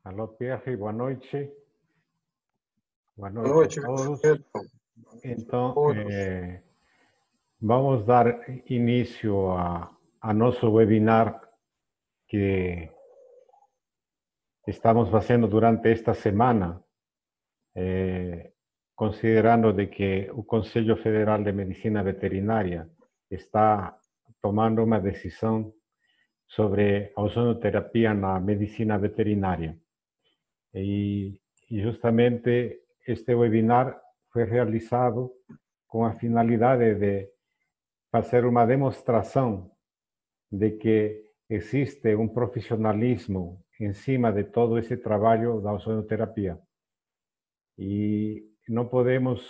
Alô, Pierre, boa noite. Boa Boa noite noite, a todos. Vitor. Então, Todos. vamos dar início a nosso webinar que estamos fazendo durante esta semana, considerando de que o Conselho Federal de Medicina Veterinária está tomando uma decisão sobre a ozonoterapia na medicina veterinária. E justamente este webinar foi realizado com a finalidade de fazer uma demonstração de que existe um profissionalismo em cima de todo esse trabalho da ozonoterapia. E não podemos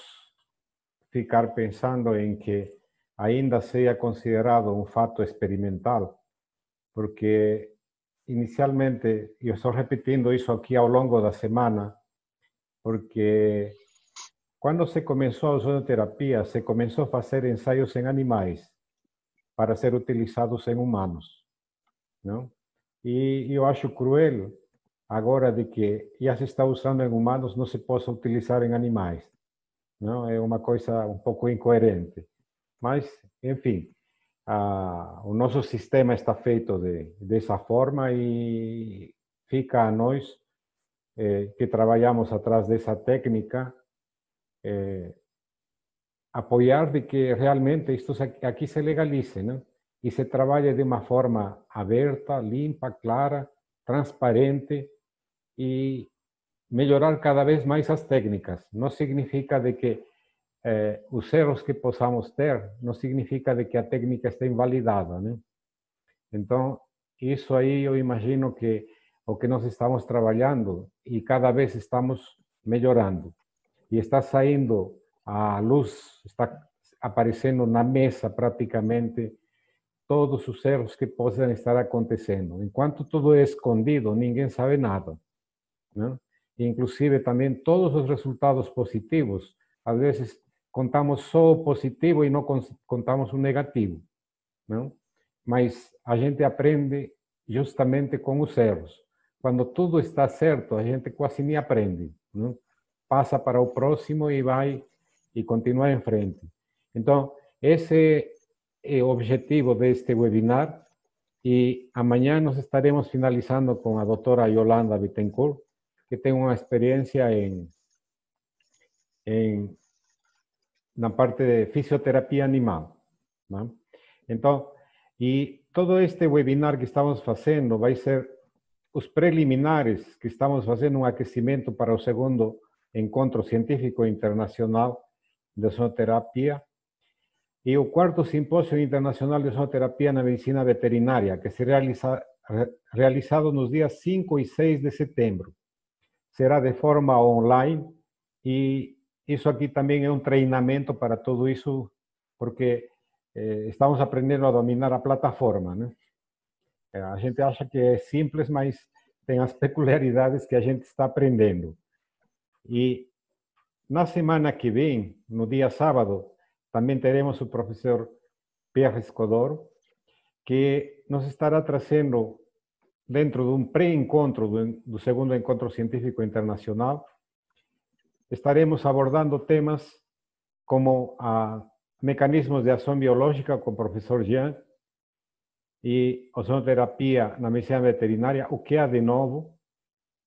ficar pensando em que ainda seja considerado um fato experimental, porque inicialmente, eu estou repetindo isso aqui ao longo da semana, porque quando se começou a ozonoterapia, se começou a fazer ensaios em animais para ser utilizados em humanos, não? E eu acho cruel agora de que já se está usando em humanos, não se possa utilizar em animais, não? É uma coisa um pouco incoerente. Mas, enfim, o nosso sistema está feito dessa forma e fica a nós que trabalhamos atrás dessa técnica apoiar de que realmente isto aqui se legalize, né? E se trabalhe de uma forma aberta, limpa, clara, transparente e melhorar cada vez mais as técnicas. Não significa de que os erros que possamos ter, não significa de que a técnica está invalidada, né? Então, isso aí eu imagino que o que nós estamos trabalhando e cada vez estamos melhorando. E está saindo a luz, está aparecendo na mesa praticamente todos os erros que possam estar acontecendo. Enquanto tudo é escondido, ninguém sabe nada, né? E, inclusive, também todos os resultados positivos, às vezes contamos só o positivo e não contamos o negativo, não? Mas a gente aprende justamente com os erros. Quando tudo está certo, a gente quase nem aprende, não? Passa para o próximo e vai e continua em frente. Então, esse é o objetivo deste webinar e amanhã nós estaremos finalizando com a doutora Yolanda Bittencourt, que tem uma experiência na parte de fisioterapia animal, né? Então, e todo este webinar que estamos fazendo vai ser os preliminares que estamos fazendo um aquecimento para o segundo Encontro Científico Internacional de Ozonoterapia e o quarto Simpósio Internacional de Ozonoterapia na Medicina Veterinária, que será realizado nos dias 5 e 6 de setembro. Será de forma online e isso aqui também é um treinamento para tudo isso, porque estamos aprendendo a dominar a plataforma, né? A gente acha que é simples, mas tem as peculiaridades que a gente está aprendendo. E na semana que vem, no dia sábado, também teremos o professor Pierre Scodoro, que nos estará trazendo, dentro de um pré-encontro do segundo Encontro Científico Internacional, estaremos abordando temas como mecanismos de ação biológica com o professor Jean e ozonoterapia na medicina veterinária, o que há de novo,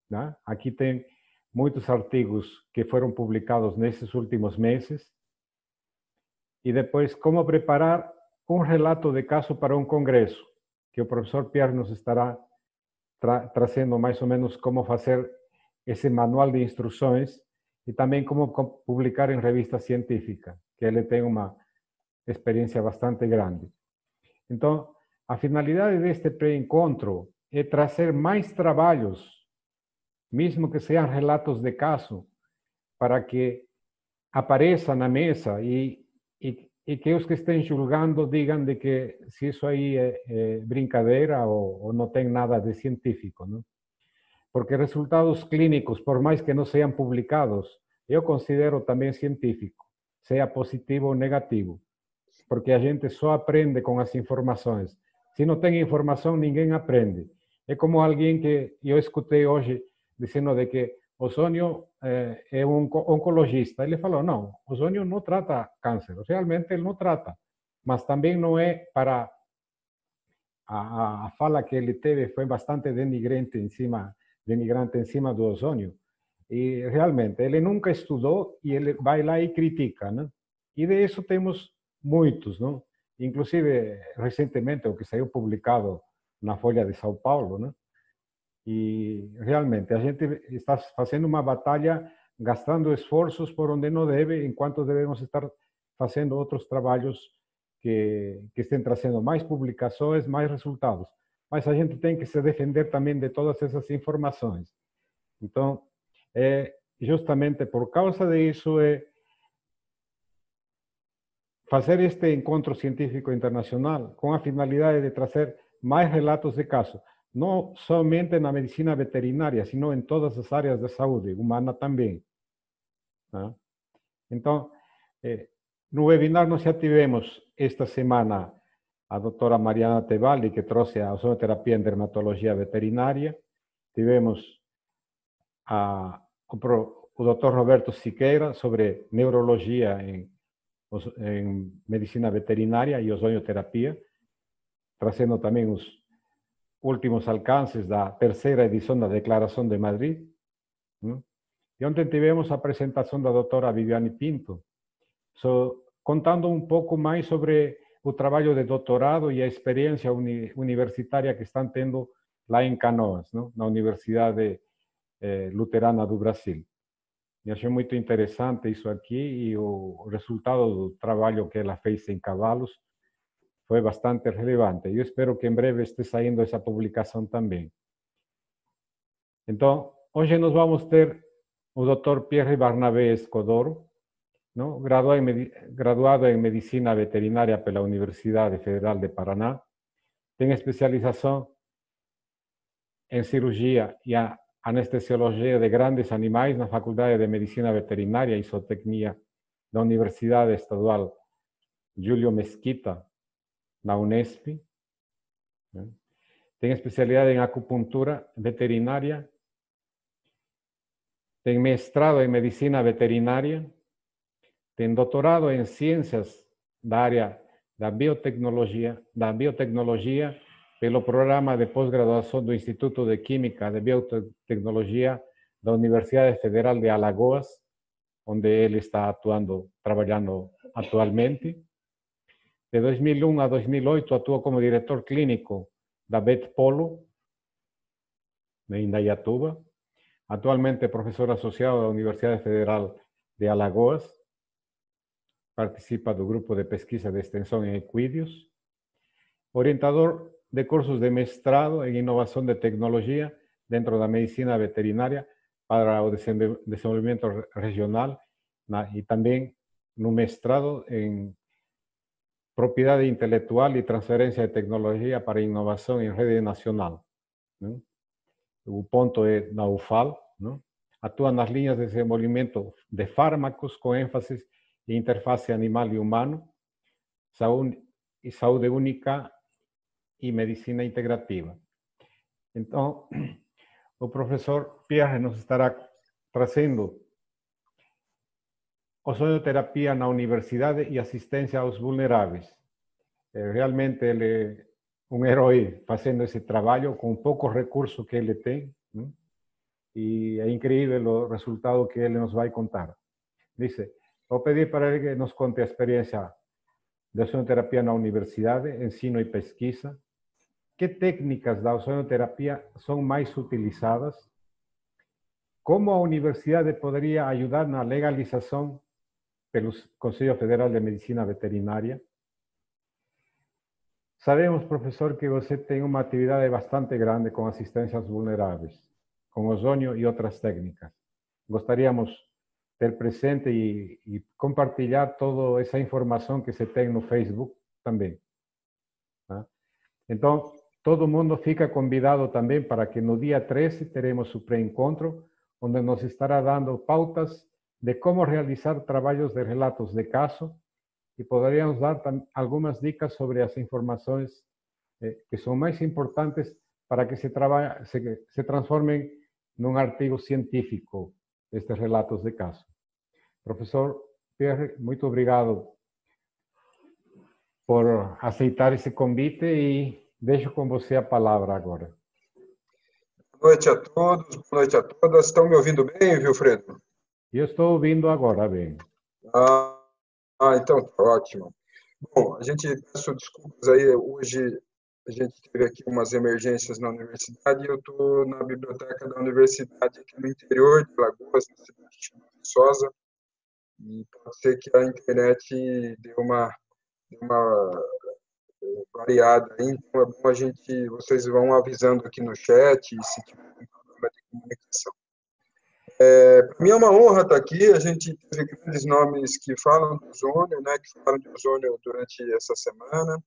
né? Aqui tem muitos artigos que foram publicados nesses últimos meses. E depois, como preparar um relato de caso para um congresso, que o professor Pierre nos estará trazendo mais ou menos como fazer esse manual de instruções e também como publicar em revista científica, que ele tem uma experiência bastante grande. Então, a finalidade deste pré-encontro é trazer mais trabalhos, mesmo que sejam relatos de caso, para que apareça na mesa e que os que estén julgando digam de que se isso aí é brincadeira ou não tem nada de científico, não? Porque resultados clínicos, por mais que não sejam publicados, eu considero também científico, seja positivo ou negativo, porque a gente só aprende com as informações. Se não tem informação, ninguém aprende. É como alguém que eu escutei hoje dizendo de que Ozônio é um oncologista. Ele falou, não, Ozônio não trata câncer, realmente ele não trata, mas também não é para... A fala que ele teve foi bastante denigrante em cima do ozônio, e realmente ele nunca estudou e ele vai lá e critica, né? E de isso temos muitos, não? Inclusive, recentemente, o que saiu publicado na Folha de São Paulo, né? E realmente a gente está fazendo uma batalha, gastando esforços por onde não deve, enquanto devemos estar fazendo outros trabalhos que estén trazendo mais publicações, mais resultados. Mas a gente tem que se defender também de todas essas informações. Então, justamente por causa disso, fazer este encontro científico internacional com a finalidade de trazer mais relatos de casos, não somente na medicina veterinária, sino em todas as áreas da saúde, humana também. Né? Então, no webinar nós já tivemos esta semana a doutora Mariana Tebaldi, que trouxe a ozonoterapia em dermatologia veterinária. Tivemos o doutor Roberto Siqueira sobre neurologia em medicina veterinária e ozonioterapia, trazendo também os últimos alcances da terceira edição da Declaração de Madrid. Né? E ontem tivemos a apresentação da doutora Viviane Pinto, contando um pouco mais sobre o trabalho de doutorado e a experiência universitária que estão tendo lá em Canoas, não? Na Universidade Luterana do Brasil. E achei muito interessante isso aqui, e o resultado do trabalho que ela fez em cavalos foi bastante relevante. Eu espero que em breve esteja saindo essa publicação também. Então, hoje nós vamos ter o Dr. Pierre Barnabé Escodoro, ¿no? Graduado en Medicina Veterinaria pela Universidade Federal de Paraná, tem especialização em cirurgia e anestesiologia de grandes animais na Faculdade de Medicina Veterinária e Zootecnia da Universidade Estadual Júlio Mesquita, na Unesp. Né? Tem especialidade em acupuntura veterinária, tem mestrado em Medicina Veterinária, tem doutorado em Ciências da área da biotecnologia pelo programa de pós-graduação do Instituto de Química de Biotecnologia da Universidade Federal de Alagoas, onde ele está trabalhando atualmente. De 2001 a 2008 atuou como diretor clínico da Bet Polo, de Indaiatuba. Atualmente é professor associado da Universidade Federal de Alagoas. Participa do grupo de pesquisa de extensão em equídeos. Orientador de cursos de mestrado em inovação de tecnologia dentro da medicina veterinária para o desenvolvimento regional e também no mestrado em propriedade intelectual e transferência de tecnologia para inovação em rede nacional. Né? O ponto é na UFAL. Né? Atua nas linhas de desenvolvimento de fármacos com ênfase em interface animal e humano, saúde única e medicina integrativa. Então, o professor Pierre nos estará trazendo ozonioterapia na universidade e assistência aos vulneráveis. Realmente ele é um herói fazendo esse trabalho com poucos recursos que ele tem, né? E é incrível o resultado que ele nos vai contar. Dice, vou pedir para ele que nos conte a experiência de ozonioterapia na universidade, ensino e pesquisa. Que técnicas da ozonioterapia são mais utilizadas? Como a universidade poderia ajudar na legalização pelo Conselho Federal de Medicina Veterinária? Sabemos, professor, que você tem uma atividade bastante grande com assistências vulneráveis, com ozônio e outras técnicas. Gostaríamos ter presente e compartilhar toda essa informação que você tem no Facebook também. Tá? Então, todo mundo fica convidado também para que no dia 13 teremos o pré-encontro, onde nos estará dando pautas de como realizar trabalhos de relatos de caso e poderíamos dar algumas dicas sobre as informações que são mais importantes para que se transformem num artigo científico, estes relatos de caso. Professor Pierre, muito obrigado por aceitar esse convite e deixo com você a palavra agora. Boa noite a todos, boa noite a todas. Estão me ouvindo bem, Wilfredo? Eu estou ouvindo agora bem. Então tá ótimo. Bom, a gente peço desculpas aí, hoje a gente teve aqui umas emergências na universidade e eu estou na biblioteca da universidade aqui no interior de Alagoas, na cidade de Viçosa, e pode ser que a internet deu uma variada aí, então é bom vocês vão avisando aqui no chat se tiver algum problema de comunicação. Para mim é uma honra estar aqui, a gente teve grandes nomes que falam do ozônio, né, que falaram de ozônio durante essa semana,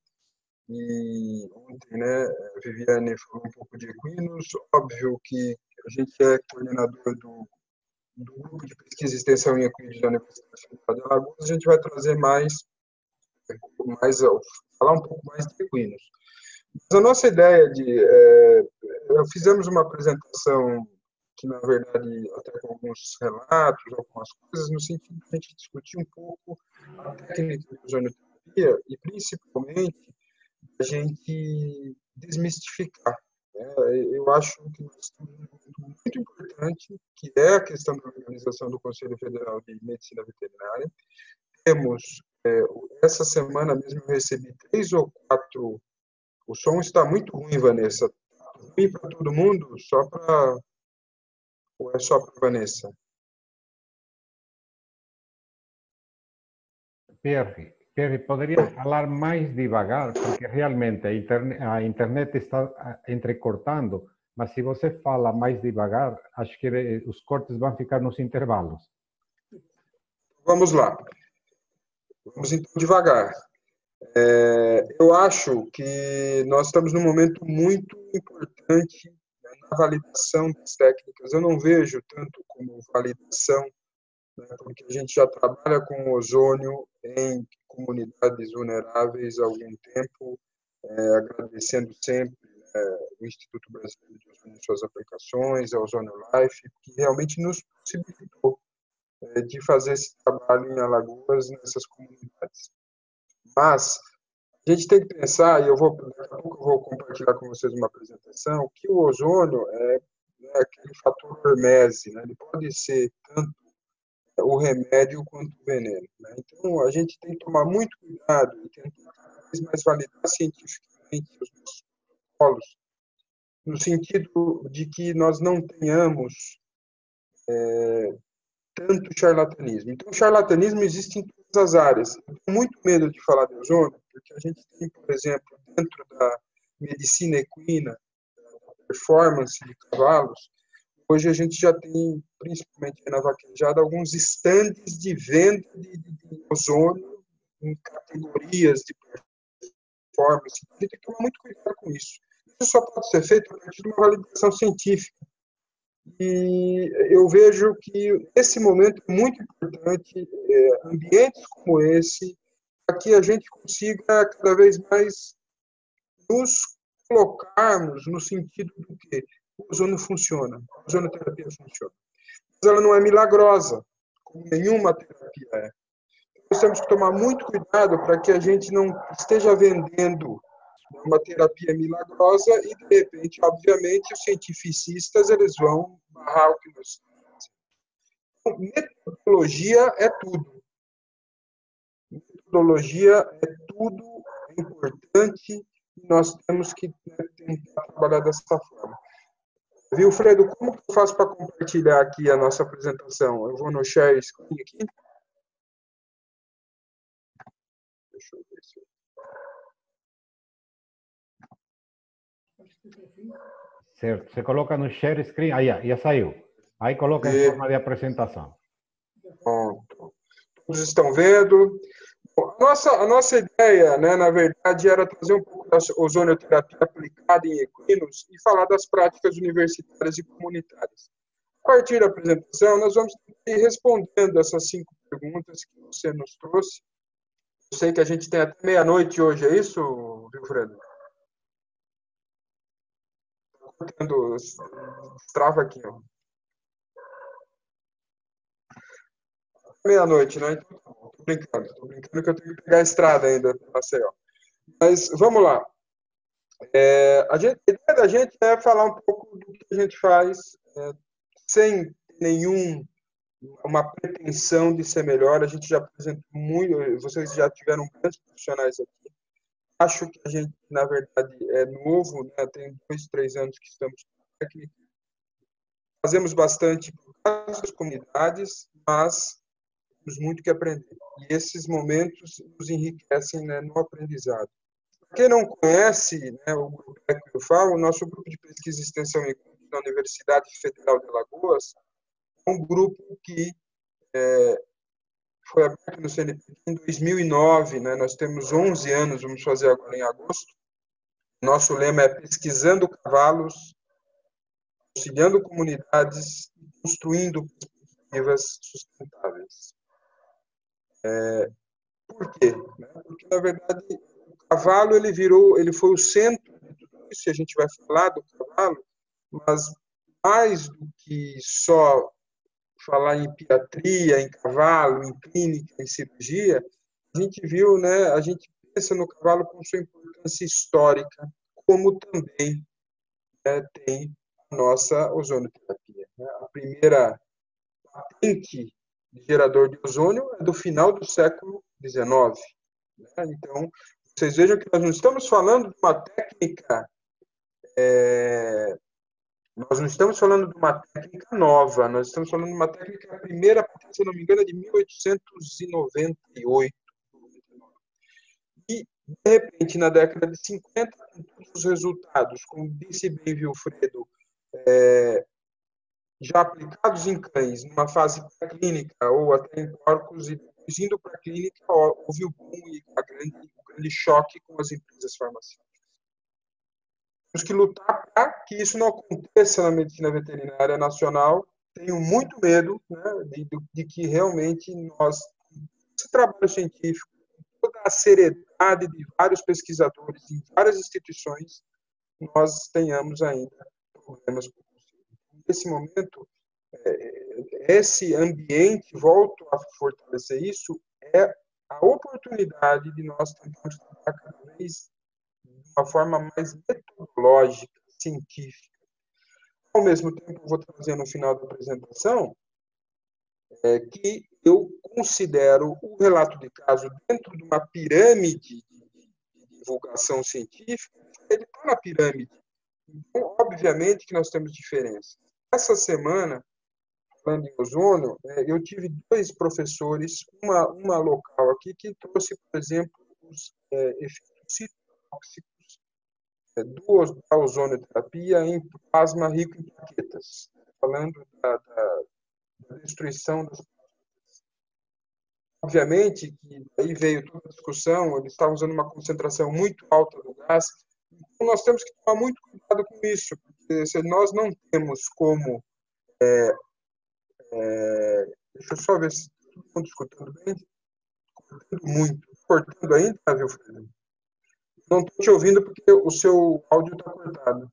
e ontem, né, a Viviane falou um pouco de equinos, óbvio que a gente é coordenador do grupo de pesquisa e extensão em equinos da Universidade Federal de Alagoas, a gente vai trazer falar um pouco mais de equinos. Mas a nossa ideia fizemos uma apresentação que, na verdade, até com alguns relatos, algumas coisas, no sentido de a gente discutir um pouco a técnica de ozonioterapia e, principalmente, a gente desmistificar. Eu acho que nós temos um ponto muito importante, que é a questão da organização do Conselho Federal de Medicina Veterinária. Temos, essa semana mesmo, eu recebi 3 ou 4... O som está muito ruim, Vanessa. Ruim para todo mundo? Ou é só para a Vanessa? Pierre, poderia falar mais devagar, porque realmente a internet está entrecortando, mas se você fala mais devagar, acho que os cortes vão ficar nos intervalos. Vamos lá. Vamos então devagar. Eu acho que nós estamos num momento muito importante na validação das técnicas. Eu não vejo tanto como validação, né, porque a gente já trabalha com ozônio em comunidades vulneráveis há algum tempo, agradecendo sempre o Instituto Brasileiro de Ozônio e suas aplicações, a Ozônio Life, que realmente nos possibilitou de fazer esse trabalho em Alagoas, nessas comunidades. Mas a gente tem que pensar, e daqui a pouco eu vou compartilhar com vocês uma apresentação, que o ozônio é aquele fator hormese, né? Ele pode ser tanto o remédio quanto o veneno, né? Então, a gente tem que tomar muito cuidado e tentar cada vez mais validar cientificamente os nossos protocolos, no sentido de que nós não tenhamos tanto charlatanismo. Então, o charlatanismo existe em todas as áreas. Eu tenho muito medo de falar de ozônio, porque a gente tem, por exemplo, dentro da medicina equina, da performance de cavalos, hoje a gente já tem, principalmente na vaquejada, alguns estandes de venda de ozônio em categorias de performance. A gente tem que tomar muito cuidado com isso. Isso só pode ser feito a partir de uma validação científica. E eu vejo que esse momento é muito importante, ambientes como esse, para que a gente consiga cada vez mais nos colocarmos no sentido do que o ozônio funciona, a ozonoterapia funciona. Mas ela não é milagrosa, como nenhuma terapia é. Nós temos que tomar muito cuidado para que a gente não esteja vendendo uma terapia milagrosa e, de repente, obviamente, os cientificistas eles vão barrar o que nós estamos fazendo. Então, metodologia é tudo. Metodologia é tudo, é importante e nós temos que tentar trabalhar dessa forma. Wilfredo, como que eu faço para compartilhar aqui a nossa apresentação? Eu vou no share screen aqui. Deixa eu ver se... Certo, você coloca no share screen, aí já saiu. Aí coloca em forma de apresentação. Pronto. Todos estão vendo. Bom, a nossa ideia, né, na verdade, era trazer um pouco da ozonioterapia aplicada em equinos e falar das práticas universitárias e comunitárias. A partir da apresentação, nós vamos ir respondendo essas 5 perguntas que você nos trouxe. Eu sei que a gente tem até meia-noite hoje, é isso, Wilfredo? Trava aqui, ó. meia-noite, né? Então, tô brincando que eu tenho que pegar a estrada ainda para Maceió. Mas vamos lá. A ideia da gente é falar um pouco do que a gente faz, sem uma pretensão de ser melhor. A gente já apresentou muito, vocês já tiveram grandes profissionais aqui. Acho que a gente, na verdade, é novo, né? Tem 2, 3 anos que estamos aqui. Fazemos bastante para as comunidades, mas temos muito que aprender. E esses momentos nos enriquecem, né, no aprendizado. Quem não conhece, né, o grupo que eu falo, o nosso grupo de pesquisa e extensão da Universidade Federal de Alagoas é um grupo que foi aberto no CNPq em 2009, né? Nós temos 11 anos, vamos fazer agora em agosto. Nosso lema é pesquisando cavalos, auxiliando comunidades, construindo perspectivas sustentáveis. Por quê? Porque, na verdade, o cavalo ele foi o centro de tudo isso, e a gente vai falar do cavalo, mas mais do que só falar em pediatria, em cavalo, em clínica, em cirurgia, a gente viu, né, a gente pensa no cavalo com sua importância histórica, como também, né, tem a nossa ozonoterapia. Né? A primeira patente de gerador de ozônio é do final do século XIX. Né? Então, vocês vejam que nós não estamos falando de uma técnica nós não estamos falando de uma técnica nova, nós estamos falando de uma técnica, a primeira, se não me engano, é de 1898. E, de repente, na década de 50, com todos os resultados, como disse bem Vilfredo, já aplicados em cães, numa fase pré-clínica ou até em porcos, e depois indo para a clínica, houve o boom e o grande choque com as empresas farmacêuticas. Temos que lutar para que isso não aconteça na medicina veterinária nacional. Tenho muito medo, né, de que realmente nós, esse trabalho científico, toda a seriedade de vários pesquisadores em várias instituições, nós tenhamos ainda problemas com isso. Nesse momento, esse ambiente, volto a fortalecer isso, é a oportunidade de nós tentarmos tratar cada vez de uma forma mais metodológica, científica. Ao mesmo tempo, vou trazer no final da apresentação que eu considero o relato de caso dentro de uma pirâmide de divulgação científica, ele está na pirâmide. Então, obviamente que nós temos diferenças. Essa semana, falando em ozônio, eu tive 2 professores, uma local aqui, que trouxe, por exemplo, os efeitos citotóxicos da ozonoterapia em plasma rico em plaquetas, falando da destruição das plaquetas. Obviamente que aí veio toda a discussão, eles estavam usando uma concentração muito alta do gás, então nós temos que tomar muito cuidado com isso, porque se nós não temos como... deixa eu só ver se estão escutando bem. Cortando muito. Cortando ainda, Vilfredo? Não estou te ouvindo porque o seu áudio está cortado.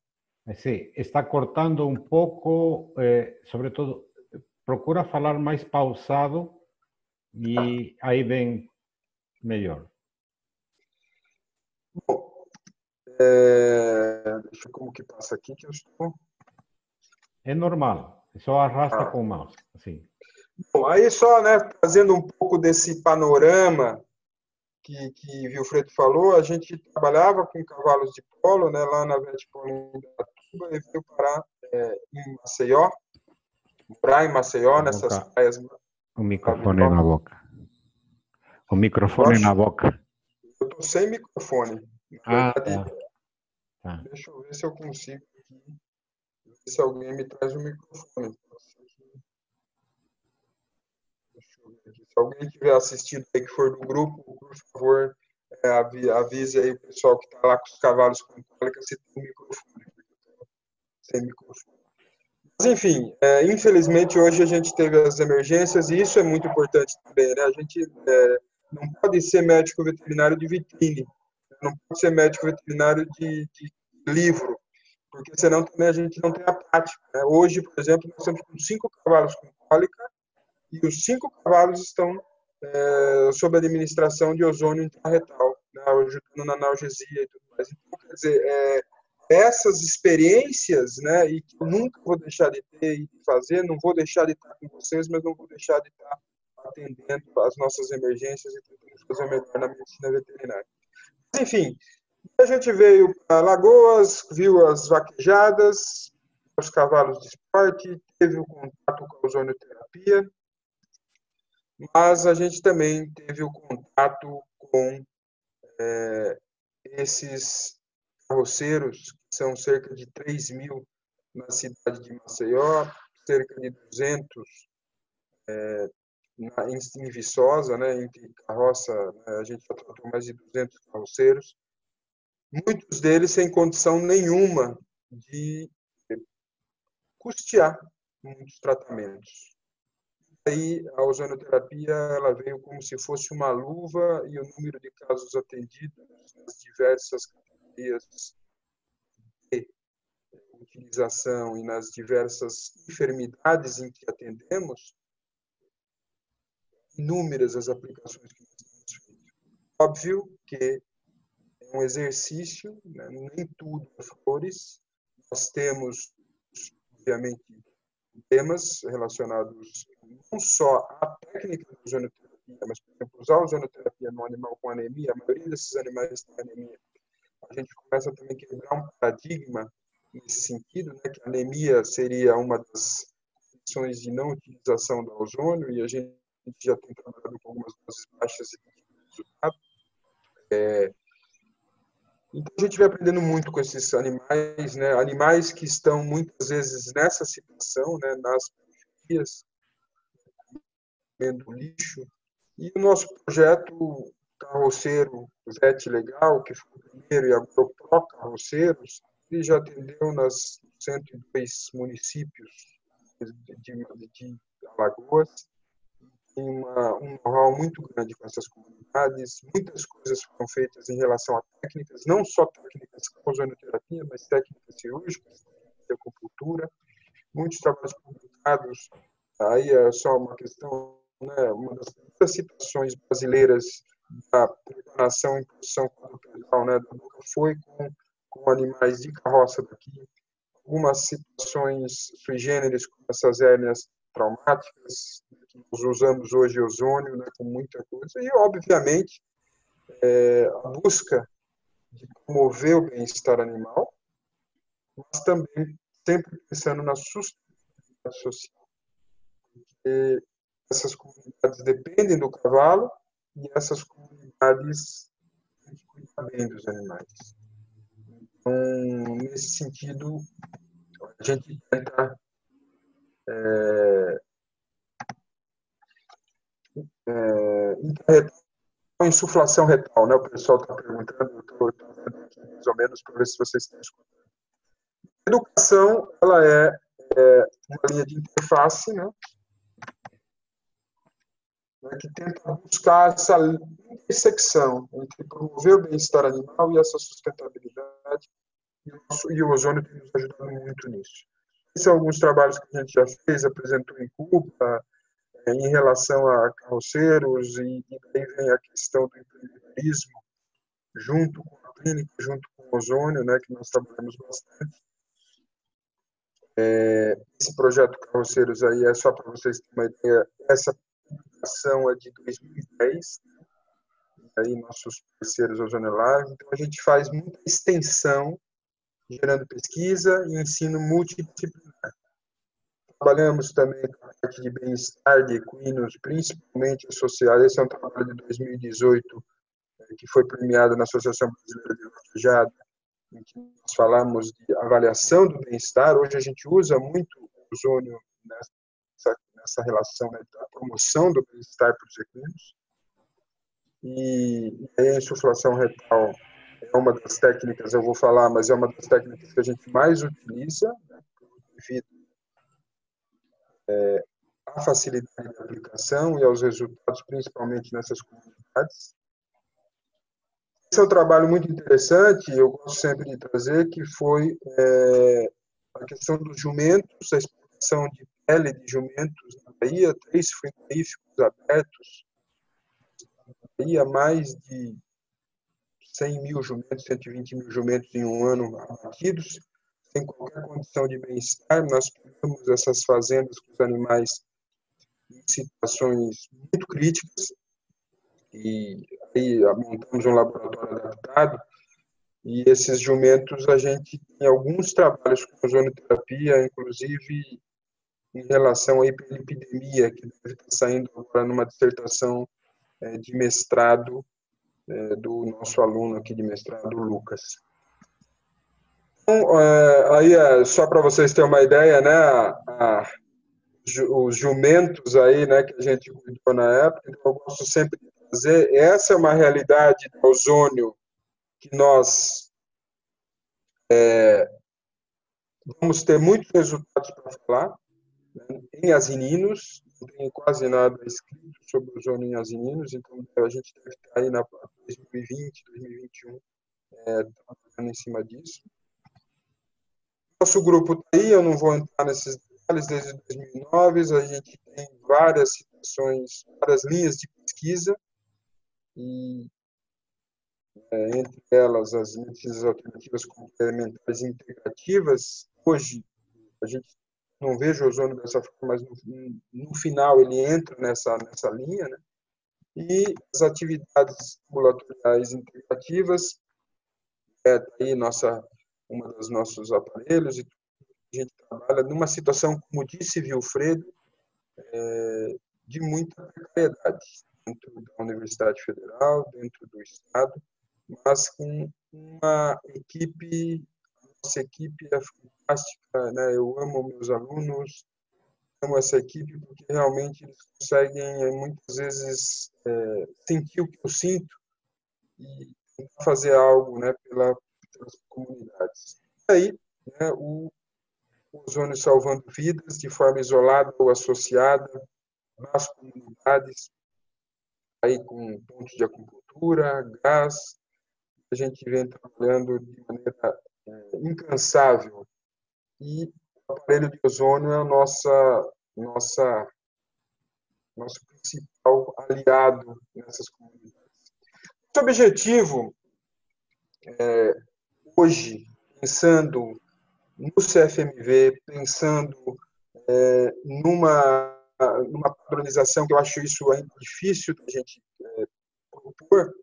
Sim, está cortando um pouco, sobretudo, procura falar mais pausado e aí vem melhor. Bom, deixa eu como que passa aqui que eu estou... É normal, só arrasta com o mouse, assim. Bom, aí só, né, trazendo um pouco desse panorama que Vilfredo falou, a gente trabalhava com cavalos de polo, né, lá na Vetpolo em Indaiatuba, e veio parar em Maceió, morar em Maceió, nessas praias. O microfone na boca. O microfone na boca. Eu estou sem microfone. Tá. Deixa eu ver se eu consigo aqui, ver se alguém me traz o microfone. Se alguém estiver assistindo aí que for do grupo, por favor, avise aí o pessoal que está lá com os cavalos com cólica se tem microfone. Sem microfone. Mas, enfim, infelizmente hoje a gente teve as emergências e isso é muito importante também, né? A gente não pode ser médico veterinário de vitrine, não pode ser médico veterinário de livro, porque senão também a gente não tem a prática. Né? Hoje, por exemplo, nós estamos com 5 cavalos com cólica e os 5 cavalos estão sob a administração de ozônio intrarretal, né, ajudando na analgesia e tudo mais. Então, quer dizer, essas experiências, né, e que eu nunca vou deixar de ter e de fazer, não vou deixar de estar com vocês, mas não vou deixar de estar atendendo às nossas emergências e tentando fazer o melhor na medicina veterinária. Mas, enfim, a gente veio para Lagoas, viu as vaquejadas, os cavalos de esporte, teve o contato com a ozonioterapia, mas a gente também teve o contato com esses carroceiros, que são cerca de 3.000 na cidade de Maceió, cerca de 200 em Viçosa, né, entre carroça, a gente já tratou mais de 200 carroceiros, muitos deles sem condição nenhuma de custear muitos tratamentos. Aí a ozonoterapia ela veio como se fosse uma luva e o número de casos atendidos nas diversas categorias de utilização e nas diversas enfermidades em que atendemos, inúmeras as aplicações que nós temos feito. Óbvio que é um exercício, né? Nem tudo é flores. Nós temos, obviamente, temas relacionados não só à técnica da ozonoterapia, mas, por exemplo, usar a ozonoterapia no animal com anemia, a maioria desses animais tem anemia. A gente começa também a quebrar um paradigma nesse sentido, né, que a anemia seria uma das condições de não utilização do ozônio, e a gente já tem trabalhado com algumas doses baixas e resultado. Então, a gente vai aprendendo muito com esses animais, né, animais que estão muitas vezes nessa situação, né, nas periferias, comendo lixo. E o nosso projeto Carroceiro Vet Legal, que foi o primeiro, e agora o Pro Carroceiros, ele já atendeu nas 102 municípios de Alagoas. Tem um know-how muito grande com essas comunidades. Muitas coisas foram feitas em relação a técnicas, não só técnicas com ozonoterapia, mas técnicas cirúrgicas, de acupuntura. Muitos trabalhos publicados. Aí é só uma questão, né, uma das primeiras citações brasileiras da preparação em posição quadrupedal, né, da boca foi com animais de carroça daqui. Algumas situações sui generis, como essas hérnias traumáticas, que nós usamos hoje ozônio, né, com muita coisa. E, obviamente, a busca de promover o bem-estar animal, mas também sempre pensando na sustentabilidade social. Porque essas comunidades dependem do cavalo e essas comunidades têm que cuidar bem dos animais. Então, nesse sentido, a gente tenta insuflação retal, né? O pessoal está perguntando, eu estou vendo aqui mais ou menos para ver se vocês estão escutando. A educação, ela é uma linha de interface, né? Que tenta buscar essa intersecção entre promover o bem-estar animal e essa sustentabilidade, e o ozônio tem nos ajudado muito nisso. Esses são alguns trabalhos que a gente já fez, apresentou em Cuba, em relação a carroceiros, e daí vem a questão do empreendedorismo, junto com a clínica, junto com o ozônio, né, que nós trabalhamos bastante. Esse projeto Carroceiros aí é só para vocês terem uma ideia, essa publicação é de 2010, aí nossos parceiros Ozonelive. Então a gente faz muita extensão, gerando pesquisa e ensino multidisciplinar. Trabalhamos também com a parte de bem-estar de equinos, principalmente associado. Esse é um trabalho de 2018, que foi premiado na Associação Brasileira de Vaquejada, em que nós falamos de avaliação do bem-estar. Hoje a gente usa muito o ozônio nessa relação, né, da promoção do bem-estar para os equinos. E a insuflação retal é uma das técnicas, eu vou falar, mas é uma das técnicas que a gente mais utiliza, né, devido à facilidade de aplicação e aos resultados, principalmente nessas comunidades. Esse é um trabalho muito interessante, eu gosto sempre de trazer, que foi a questão dos jumentos, a exportação de pele de jumentos na Bahia, 3 frigoríficos abertos, Bahia, mais de 100 mil jumentos, 120 mil jumentos em um ano abatidos, sem qualquer condição de bem-estar. Nós pegamos essas fazendas com os animais em situações muito críticas, e aí montamos um laboratório adaptado, e esses jumentos a gente tem alguns trabalhos com ozonoterapia, inclusive em relação à hiperlipidemia, que deve estar saindo agora numa dissertação de mestrado do nosso aluno aqui de mestrado, Lucas. Então, aí, só para vocês terem uma ideia, né, os jumentos aí, né, que a gente cuidou na época, então eu gosto sempre de trazer, essa é uma realidade do ozônio que nós vamos ter muitos resultados para falar, né, em asininos, não tem quase nada escrito sobre o ozônio em asininos, então a gente deve estar aí na 2020, 2021, trabalhando em cima disso. Nosso grupo está aí, eu não vou entrar nesses detalhes, desde 2009, a gente tem várias situações, várias linhas de pesquisa, e entre elas as medicinas alternativas complementares e integrativas. Hoje, a gente não vejo o ozônio dessa forma, mas no final ele entra nessa linha, né? E as atividades ambulatoriais integrativas, aí uma dos nossos aparelhos, e a gente trabalha numa situação, como disse Vilfredo, de muita precariedade dentro da Universidade Federal, dentro do Estado, mas com uma equipe, a nossa equipe é fantástica, né? Eu amo meus alunos, amo essa equipe, porque realmente eles conseguem, muitas vezes, sentir o que eu sinto e tentar fazer algo, né, pelas comunidades. E aí, né, o ozônio salvando vidas de forma isolada ou associada nas comunidades, aí com pontos de acupuntura, gás. A gente vem trabalhando de maneira incansável, e o aparelho de ozônio é o nosso principal aliado nessas comunidades. O objetivo, hoje, pensando no CFMV, pensando numa padronização, que eu acho isso ainda difícil da gente propor,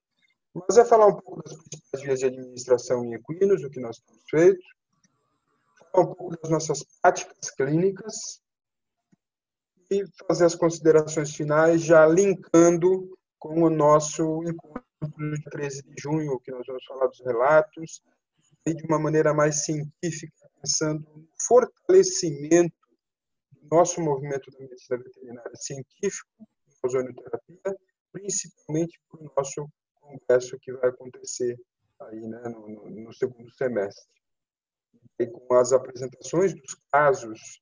mas é falar um pouco das principais vias de administração em equinos, o que nós temos feito, falar um pouco das nossas práticas clínicas e fazer as considerações finais, já linkando com o nosso encontro de 13 de junho, que nós vamos falar dos relatos, e de uma maneira mais científica, pensando no fortalecimento do nosso movimento da medicina veterinária científico, ozonioterapia, principalmente para o nosso congresso que vai acontecer aí, né, no segundo semestre. E com as apresentações dos casos,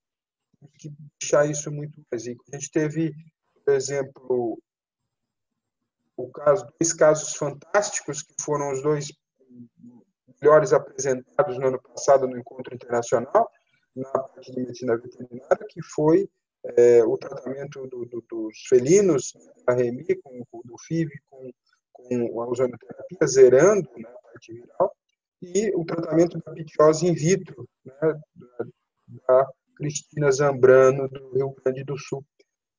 que deixar isso muito mais rico. A gente teve, por exemplo, dois casos fantásticos, que foram os dois melhores apresentados no ano passado no encontro internacional, na parte de medicina veterinária, que foi o tratamento dos felinos, a REMI, do FIV, com a ozonoterapia, zerando, né, a parte viral, e o tratamento da pitiose in vitro, né, da Cristina Zambrano, do Rio Grande do Sul.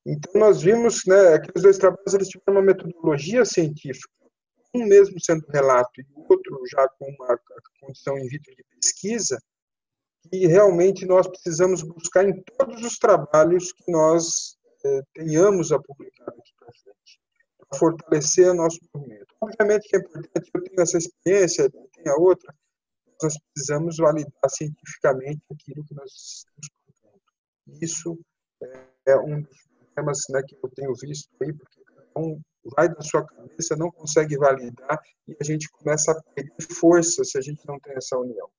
Então, nós vimos, né, aqueles dois trabalhos, eles tiveram uma metodologia científica, um mesmo sendo relato e o outro já com uma condição in vitro de pesquisa, que realmente nós precisamos buscar em todos os trabalhos que nós tenhamos a publicar aqui para frente, para fortalecer o nosso movimento. Obviamente que é importante, eu tenho essa experiência, eu tenho a outra, nós precisamos validar cientificamente aquilo que nós estamos propondo. Isso é um dos problemas, né, que eu tenho visto aí, porque vai da sua cabeça, não consegue validar, e a gente começa a perder força se a gente não tem essa união.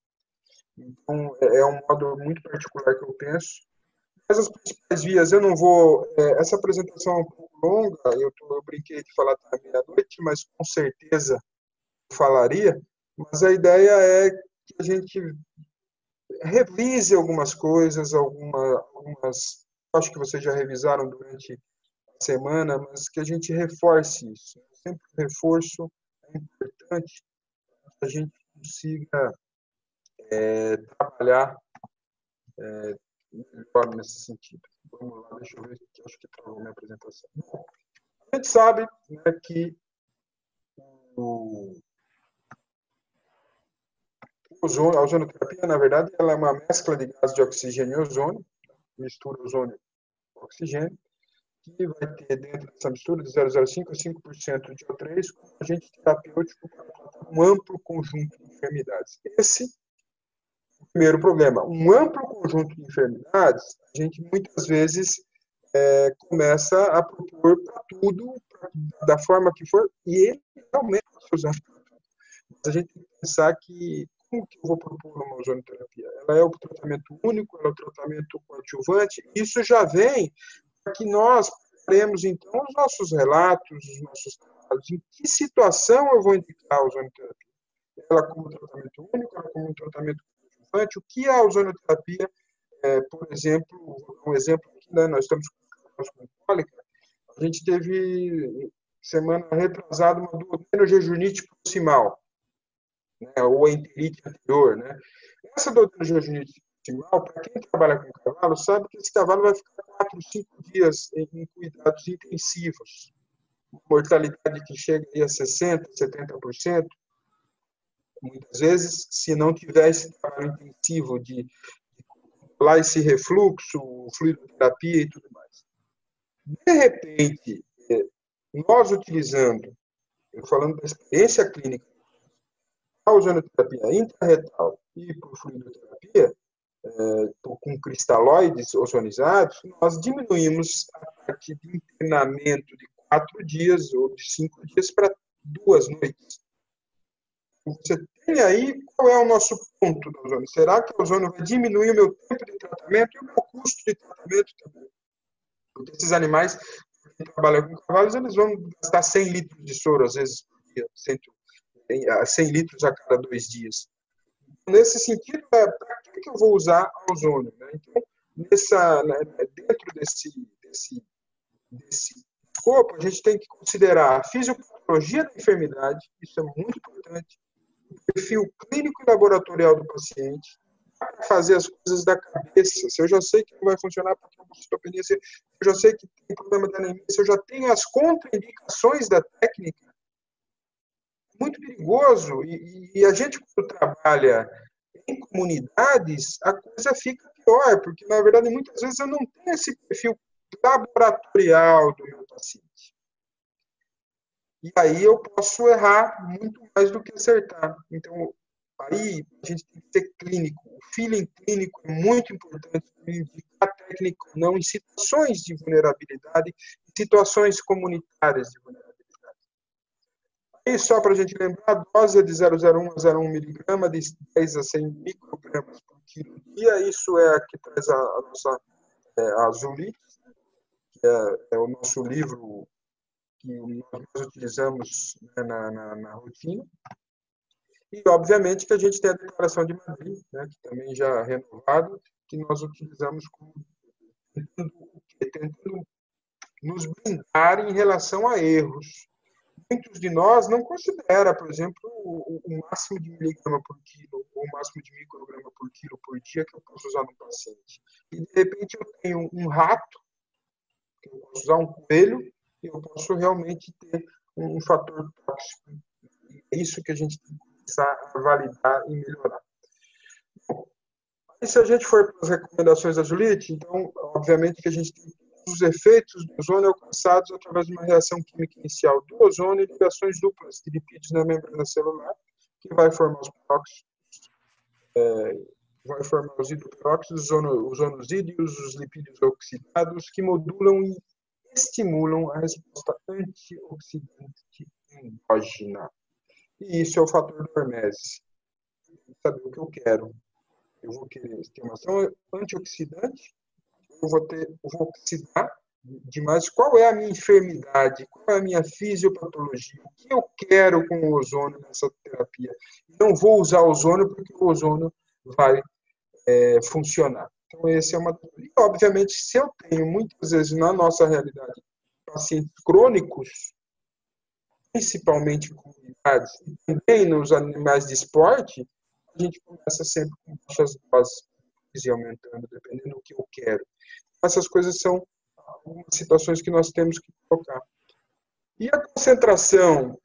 Então, é um modo muito particular que eu penso. Mas as principais vias, eu não vou... essa apresentação é um pouco longa, eu brinquei de falar até meia-noite, mas com certeza eu falaria, mas a ideia é que a gente revise algumas coisas, algumas acho que vocês já revisaram durante a semana, mas que a gente reforce isso. Sempre o reforço é importante para que a gente consiga trabalhar melhor nesse sentido. Vamos lá, deixa eu ver, que acho que travou minha apresentação. A gente sabe, né, que a ozonoterapia, na verdade, ela é uma mescla de gás de oxigênio e ozônio, mistura ozônio com oxigênio, que vai ter dentro dessa mistura de 0,05% a 5% de O3 como agente terapêutico para um amplo conjunto de enfermidades. Esse é o primeiro problema. Um amplo conjunto de enfermidades, a gente muitas vezes começa a propor para tudo, da forma que for, e ele realmente pode ser usado para tudo. Mas a gente tem que pensar que como que eu vou propor uma ozonoterapia? Ela é o tratamento único, ela é o tratamento coadjuvante, isso já vem para que nós preparemos, então, os nossos relatos, os nossos trabalhos. Em que situação eu vou indicar a ozonoterapia? Ela como tratamento único, ela como tratamento coadjuvante? O que é a ozonoterapia? Por exemplo, vou dar um exemplo aqui, né? Nós estamos com cólica. A gente teve, semana retrasada, uma duodenojejunite proximal, né, ou a enterite anterior, né? Essa duodenojejunite proximal, para quem trabalha com cavalo, sabe que esse cavalo vai ficar 4, 5 dias em cuidados intensivos. Mortalidade que chega a 60%, 70%. Muitas vezes, se não tiver esse trabalho intensivo de controlar esse refluxo, fluidoterapia e tudo mais. De repente, nós utilizando, eu falando da experiência clínica, a ozonoterapia intrarretal e por fluidoterapia, com cristalóides ozonizados, nós diminuímos a parte de internamento de 4 dias ou de 5 dias para 2 noites. Você tem aí qual é o nosso ponto do ozônio? Será que o ozônio vai diminuir o meu tempo de tratamento e o meu custo de tratamento também? Porque esses animais que trabalham com cavalos, eles vão gastar 100 litros de soro, às vezes, por dia, 100 litros a cada 2 dias. Nesse sentido, para que eu vou usar a ozônio? Né? Então, dentro desse escopo, a gente tem que considerar a fisiopatologia da enfermidade, isso é muito importante, o perfil clínico e laboratorial do paciente, para fazer as coisas da cabeça. Se eu já sei que não vai funcionar para trombocitopenia, se eu já sei que tem problema de anemia, se eu já tenho as contraindicações da técnica, é muito perigoso. E a gente, quando trabalha em comunidades, a coisa fica pior, porque, na verdade, muitas vezes eu não tenho esse perfil laboratorial do meu paciente. E aí eu posso errar muito mais do que acertar. Então, aí a gente tem que ser clínico. O feeling clínico é muito importante para indicar técnica ou não em situações de vulnerabilidade, em situações comunitárias de vulnerabilidade. E só para a gente lembrar, a dose é de 0,01 a 0,1 miligrama, de 10 a 100 microgramas por quilo dia. Isso é a que traz a nossa Azulite, que é o nosso livro que nós utilizamos, né, na rotina. E, obviamente, que a gente tem a Declaração de Madrid, né, que também já é renovado, que nós utilizamos como tentando nos blindar em relação a erros. Muitos de nós não consideram, por exemplo, o máximo de miligrama por quilo ou o máximo de micrograma por quilo por dia que eu posso usar no paciente. E, de repente, eu tenho um rato, que eu posso usar um coelho, e eu posso realmente ter um fator tóxico. É isso que a gente tem que começar a validar e melhorar. Bom, e se a gente for para as recomendações da Julite, então, obviamente que a gente tem os efeitos do ozônio alcançados através de uma reação química inicial do ozônio e ligações duplas de lipídios na membrana celular, que vai formar os peróxidos, vai formar os hidroperóxidos, os onosídeos, os lipídios oxidados, que modulam e estimulam a resposta antioxidante endógena. E isso é o fator do hormese. Saber o que eu quero. Eu vou querer estimulação antioxidante, eu vou oxidar demais. Qual é a minha enfermidade? Qual é a minha fisiopatologia? O que eu quero com o ozônio nessa terapia? Não vou usar ozônio porque o ozônio vai funcionar. Então, esse é uma... E, obviamente, se eu tenho, muitas vezes, na nossa realidade, pacientes crônicos, principalmente em comunidades, e também nos animais de esporte, a gente começa sempre com baixas doses e aumentando, dependendo do que eu quero. Essas coisas são algumas situações que nós temos que colocar. E a concentração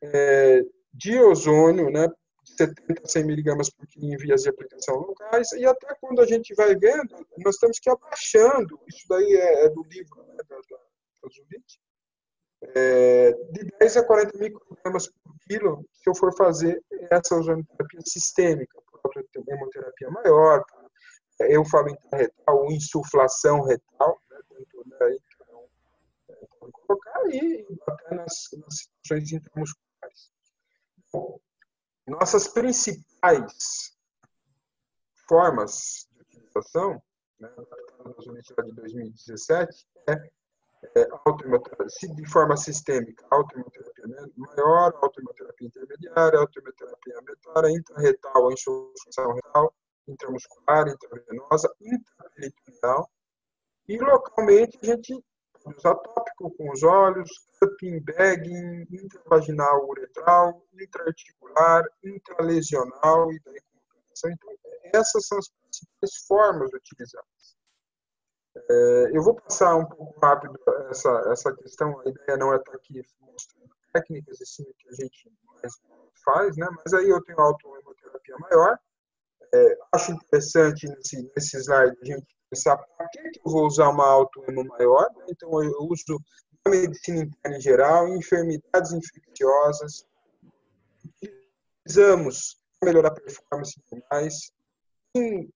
de ozônio, né, de 70 a 100 miligramas por quilo em vias de aplicação locais, e até quando a gente vai vendo, nós temos que ir abaixando, isso daí é do livro, né, da Judite, de 10 a 40 microgramas por quilo, se eu for fazer essa ozonoterapia sistêmica, por hemoterapia maior, eu falo intraretal ou insuflação retal, né, dentro daí que não pode colocar, e até nas situações intramusculares. Bom, nossas principais formas de utilização, né, da Judite de 2017, de forma sistêmica, autoimunoterapia maior, autoimunoterapia intermediária, autoimunoterapia metária, intrarretal, insuflação retal, intramuscular, intravenosa, intraperitoneal. E localmente a gente pode usar tópico com os olhos, cupping, bagging, intravaginal uretral, intraarticular, intralesional e daí comunicação. Então, essas são as principais formas utilizadas. Eu vou passar um pouco rápido essa questão, a ideia não é estar aqui mostrando técnicas, e sim o que a gente mais faz, né? Mas aí eu tenho autohemoterapia maior. Acho interessante nesse slide a gente pensar para que eu vou usar uma autohemo maior, né? Então eu uso na medicina interna em geral, em enfermidades infecciosas, utilizamos para melhorar a performance de mais, em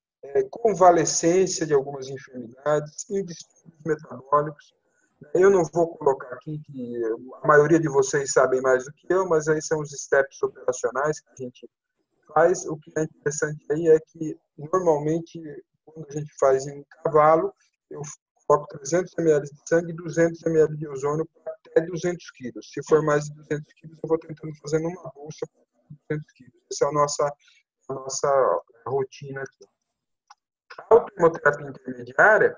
convalescência de algumas enfermidades, em distúrbios metabólicos. Eu não vou colocar aqui, que a maioria de vocês sabem mais do que eu, mas aí são os steps operacionais que a gente faz. O que é interessante aí é que, normalmente, quando a gente faz em cavalo, eu coloco 300 ml de sangue e 200 ml de ozônio para até 200 quilos. Se for mais de 200 quilos, eu vou tentando fazer numa bolsa para 200 quilos. Essa é a nossa rotina aqui. A autohemoterapia intermediária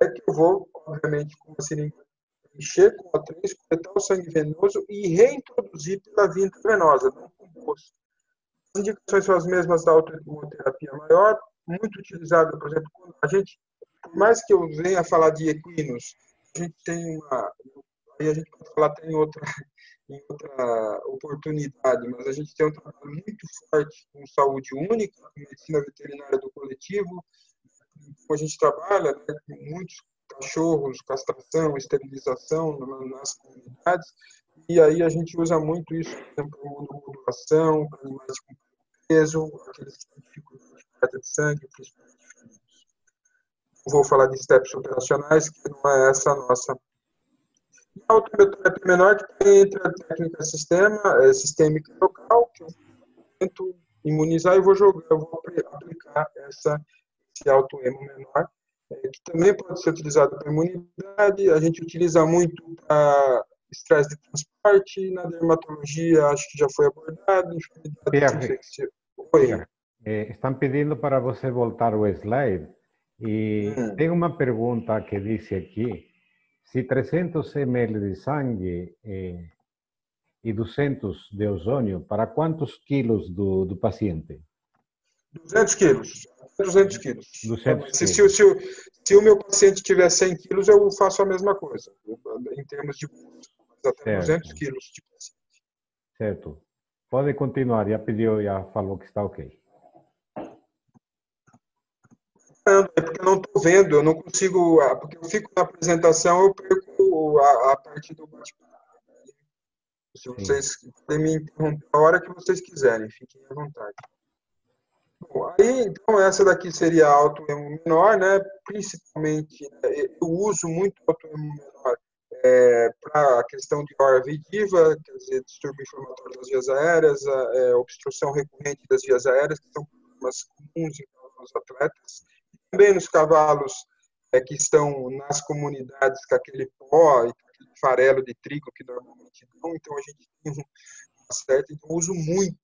é que eu vou, obviamente, com uma seringa, encher com A3, coletar o sangue venoso e reintroduzir pela via intravenosa, não com bolsa. As indicações são as mesmas da autohemoterapia maior, muito utilizada, por exemplo, quando a gente, por mais que eu venha falar de equinos, a gente tem aí a gente pode falar até em outra oportunidade, mas a gente tem um trabalho muito forte com saúde única, com medicina veterinária do coletivo. Então, a gente trabalha, né, com muitos cachorros, castração, esterilização nas comunidades, e aí a gente usa muito isso, por exemplo, imunomodulação, para animais com peso, aqueles que têm dificuldade de coleta de sangue, principalmente felinos. Não vou falar de steps operacionais, que não é essa a nossa. E a autohemoterapia menor, que tem entre a técnica sistêmica e local, que eu tento imunizar e vou aplicar esse autohemo menor, que também pode ser utilizado para imunidade. A gente utiliza muito para estresse de transporte, na dermatologia acho que já foi abordado, enfermidades infecciosas. Pierre, estão pedindo para você voltar o slide e tem uma pergunta que diz aqui, se 300 ml de sangue e 200 de ozônio, para quantos quilos do paciente? 200 quilos. 200 quilos. 200 se o meu paciente tiver 100 quilos, eu faço a mesma coisa, em termos de até 200 quilos de paciente. Certo. Pode continuar, já falou que está ok. É porque eu não estou vendo, eu não consigo, porque eu fico na apresentação, eu perco a parte do bate-papo. Se vocês podem me interromper a hora que vocês quiserem, fiquem à vontade. Bom, aí, então, essa daqui seria a autohemo menor, né? Principalmente, eu uso muito autohemo menor para a questão de OR vidiva, quer dizer, distúrbio inflamatório das vias aéreas, obstrução recorrente das vias aéreas, que são problemas comuns nos atletas. Também nos cavalos que estão nas comunidades com aquele pó e aquele farelo de trigo que normalmente dão, então a gente tem uma certa, então eu uso muito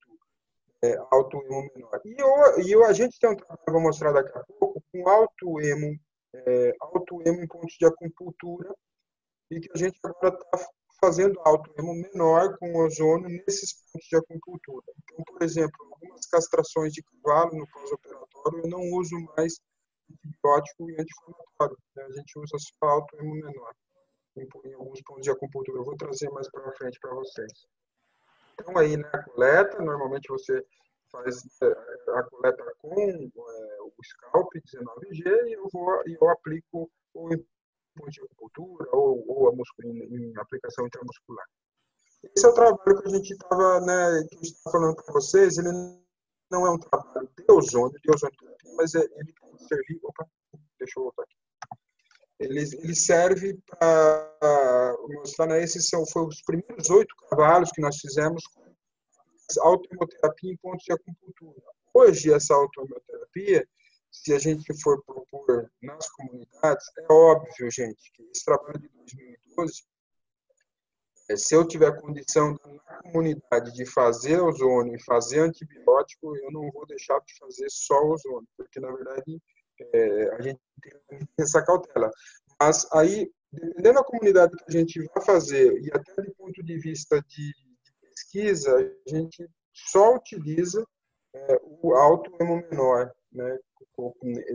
alto-emo menor. A gente tem um trabalho, vou mostrar daqui a pouco, com alto-emo em pontos de acupuntura, e que a gente agora está fazendo alto-emo menor com ozônio nesses pontos de acupuntura. Então, por exemplo, algumas castrações de cavalo no pós-operatório, eu não uso mais antibiótico e anti-inflamatório, né? A gente usa só alto-emo menor em alguns pontos de acupuntura. Eu vou trazer mais para frente para vocês. Então, aí, né, a coleta, normalmente você faz a coleta com o scalp 19G e eu aplico ou em ponto de acupuntura ou em aplicação intramuscular. Esse é o trabalho que a gente estava, né, que eu estava falando para vocês. Ele não é um trabalho de ozônio terapia, mas ele pode servir. Opa, deixa eu voltar aqui. Ele serve para mostrar, né, esses foram os primeiros 8 cavalos que nós fizemos com autohemoterapia em pontos de acupuntura. Hoje, essa autohemoterapia, se a gente for propor nas comunidades, é óbvio, gente, que esse trabalho de 2012, se eu tiver condição na comunidade de fazer ozônio e fazer antibiótico, eu não vou deixar de fazer só ozônio, porque, na verdade, a gente tem essa cautela. Mas aí, dependendo da comunidade que a gente vai fazer, e até do ponto de vista de pesquisa, a gente só utiliza o alto-emo menor, né,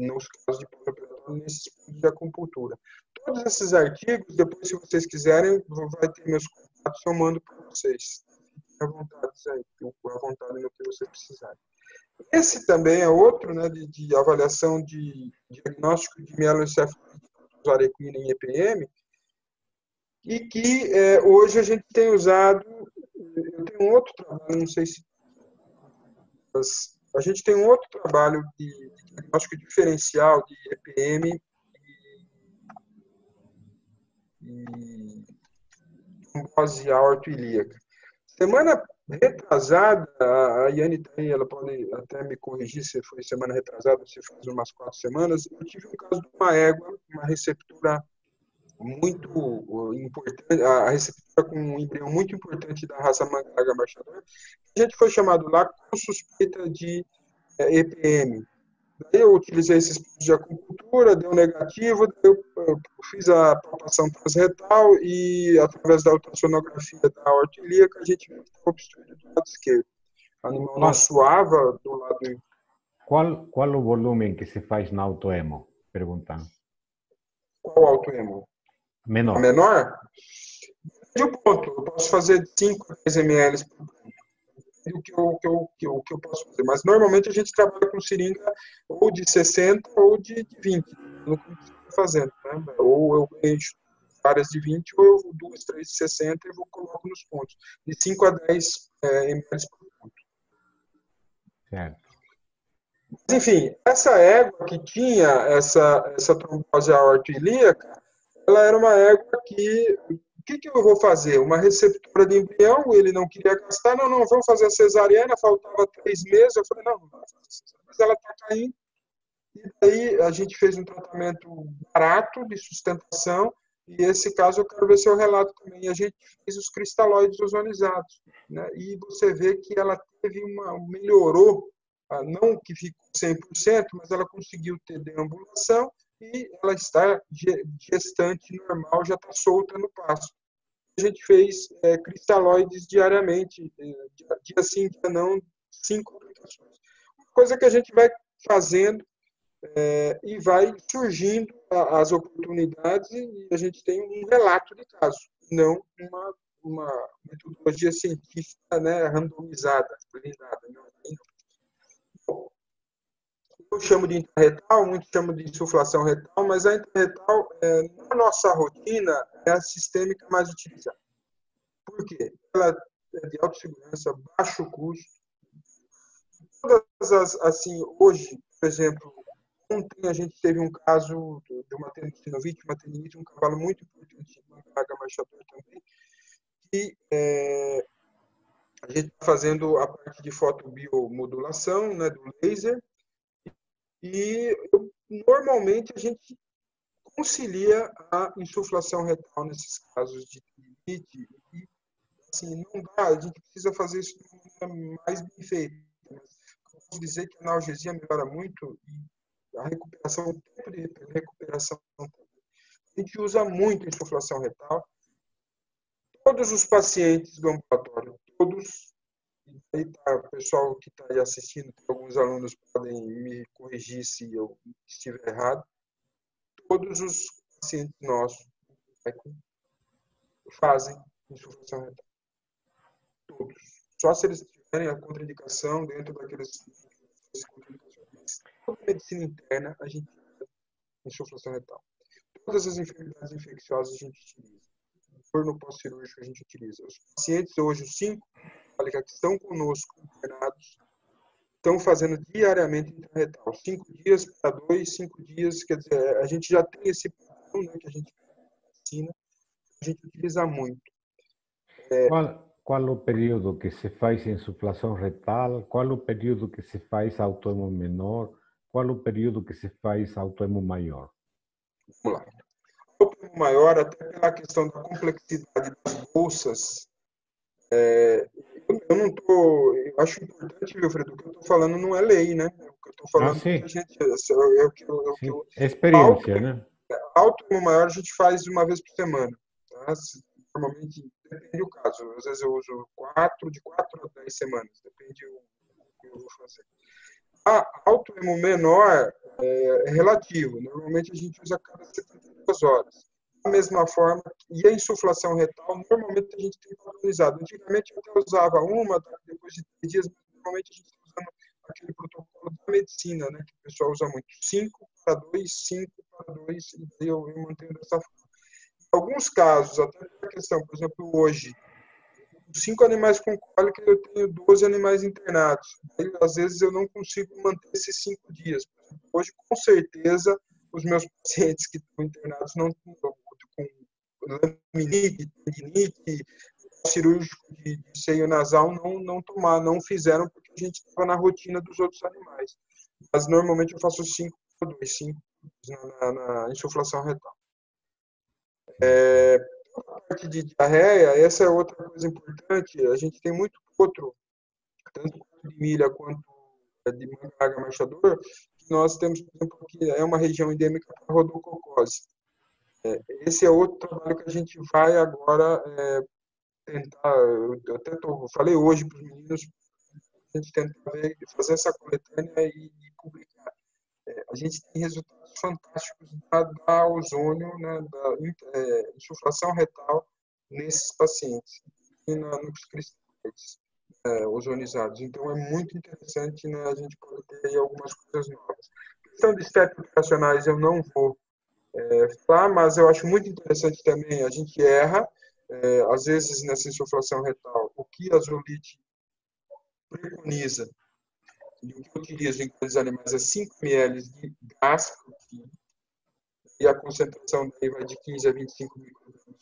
nos casos de pós-operatório, nesses pontos de acupuntura. Todos esses artigos, depois, se vocês quiserem, vai ter meus contatos, eu mando para vocês. Fiquem à vontade no que vocês precisarem. Esse também é outro, né, de avaliação de diagnóstico de mieloencefalite arequina em EPM, e que hoje a gente tem usado. Eu tenho um outro trabalho, não sei se. A gente tem um outro trabalho de diagnóstico diferencial de EPM e trombose aortoilíaca. Semana retrasada, a Yane tá aí, ela pode até me corrigir se foi semana retrasada, se faz umas 4 semanas, eu tive um caso de uma égua, uma receptora muito importante, a receptora com um embrião muito importante da raça Mangaga Marchador. A gente foi chamado lá com suspeita de EPM. Daí eu utilizei esses pontos de acupuntura, deu negativo, daí eu fiz a palpação transretal e, através da ultrassonografia da aorta ilíaca, a gente viu que estava obstruído do lado esquerdo. O animal não suava do lado... Qual o volume que se faz na autoemo? Perguntando. Qual autoemo? Menor. A menor? De um ponto. Eu posso fazer 5 a 10 ml por ponto. O que eu posso fazer. Mas, normalmente, a gente trabalha com seringa ou de 60 ou de 20. No que eu estou fazendo. Né? Ou eu encho várias de 20, ou eu 2, 3 de 60 e coloco nos pontos. De 5 a 10 ml por ponto. Certo. Mas, enfim, essa égua que tinha essa trombose aortoilíaca, ela era uma égua que... O que eu vou fazer? Uma receptora de embrião, ele não queria gastar, não, vamos fazer a cesariana, faltava 3 meses, eu falei, não vamos fazer cesariana, mas ela está caindo, e daí a gente fez um tratamento barato de sustentação, e esse caso eu quero ver seu relato também, a gente fez os cristalóides ozonizados, né? E você vê que ela melhorou, não que ficou 100%, mas ela conseguiu ter deambulação, e ela está gestante normal, já está solta no pasto. A gente fez cristalóides diariamente, dia sim, dia não, 5 aplicações. Uma coisa que a gente vai fazendo e vai surgindo as oportunidades e a gente tem um relato de caso, não uma metodologia científica, né, randomizada, blindada. Eu chamo de intrarretal, muitos chamam de insuflação retal, mas a intrarretal, na nossa rotina, é a sistêmica mais utilizada. Por quê? Ela é de alta segurança, baixo custo. Todas assim, hoje, por exemplo, ontem a gente teve um caso de uma tendinite, um cavalo muito importante, uma carga marchador também, que a gente está fazendo a parte de fotobiomodulação, né, do laser, e normalmente a gente concilia a insuflação retal nesses casos de tendinite. E, assim, não dá, a gente precisa fazer isso de uma maneira mais bem feita. Mas posso dizer que a analgesia melhora muito e a recuperação, o tempo de recuperação também. A gente usa muito a insuflação retal. Todos os pacientes do ambulatório, todos, e aí tá, o pessoal que está aí assistindo, alguns alunos podem me corrigir se eu estiver errado, todos os pacientes nossos fazem insuflação retal. Todos. Só se eles tiverem a contraindicação dentro daqueles contraindicações. Toda a medicina interna, a gente usa insuflação retal. Todas as enfermidades infecciosas a gente utiliza. Forno pós-cirúrgico a gente utiliza. Os pacientes hoje, os 5 que estão conosco internados, estão fazendo diariamente intraretal. 5 dias para 2, 5 dias, quer dizer, a gente já tem esse padrão, né, que a gente ensina, a gente utiliza muito. Qual o período que se faz insuflação retal? Qual o período que se faz autoemo menor? Qual o período que se faz autoemo maior? Vamos lá. O autoemo maior, até pela questão da complexidade das bolsas, eu não estou. Eu acho importante, Wilfredo, o que eu estou falando não é lei, né? O que eu estou falando sim. é que a gente. Experiência, né? Autoemo maior a gente faz uma vez por semana. Tá? Normalmente, depende do caso. Às vezes eu uso de 4 a 10 semanas. Depende do que eu vou fazer. A autoemo menor é relativo. Normalmente a gente usa a cada 72 horas. Da mesma forma, e a insuflação retal, normalmente a gente tem padronizado. Antigamente eu até usava uma, depois de 3 dias, mas normalmente a gente está usando aquele protocolo da medicina, né, que o pessoal usa muito. 5 para 2, 5 para 2, e eu mantenho dessa forma. Em alguns casos, até a questão, por exemplo, hoje, 5 animais com cólica, eu tenho 12 animais internados. Aí, às vezes eu não consigo manter esses 5 dias. Hoje, com certeza, os meus pacientes que estão internados não estão com laminite, tendinite, cirúrgico de seio nasal, não fizeram porque a gente estava na rotina dos outros animais. Mas normalmente eu faço 5 por 2, 5 na insuflação retal. A parte de diarreia, essa é outra coisa importante. A gente tem muito potro, tanto de milha quanto de mangaga marchador, que nós temos, por exemplo, que é uma região endêmica para rodococose. Esse é outro trabalho que a gente vai agora tentar. Eu até falei hoje para os meninos, a gente tentar fazer essa coletânea e publicar. A gente tem resultados fantásticos da ozônio, né, da insuflação retal nesses pacientes e nos cristais ozonizados. Então, é muito interessante, né, a gente poder ter aí algumas coisas novas. A questão de estéticos operacionais eu não vou falar, mas eu acho muito interessante também, a gente erra, às vezes, nessa insuflação retal, o que a Zolite preconiza e o que eu utilizo em grandes animais é 5 ml de gás por quilo, e a concentração daí vai de 15 a 25 microgramas.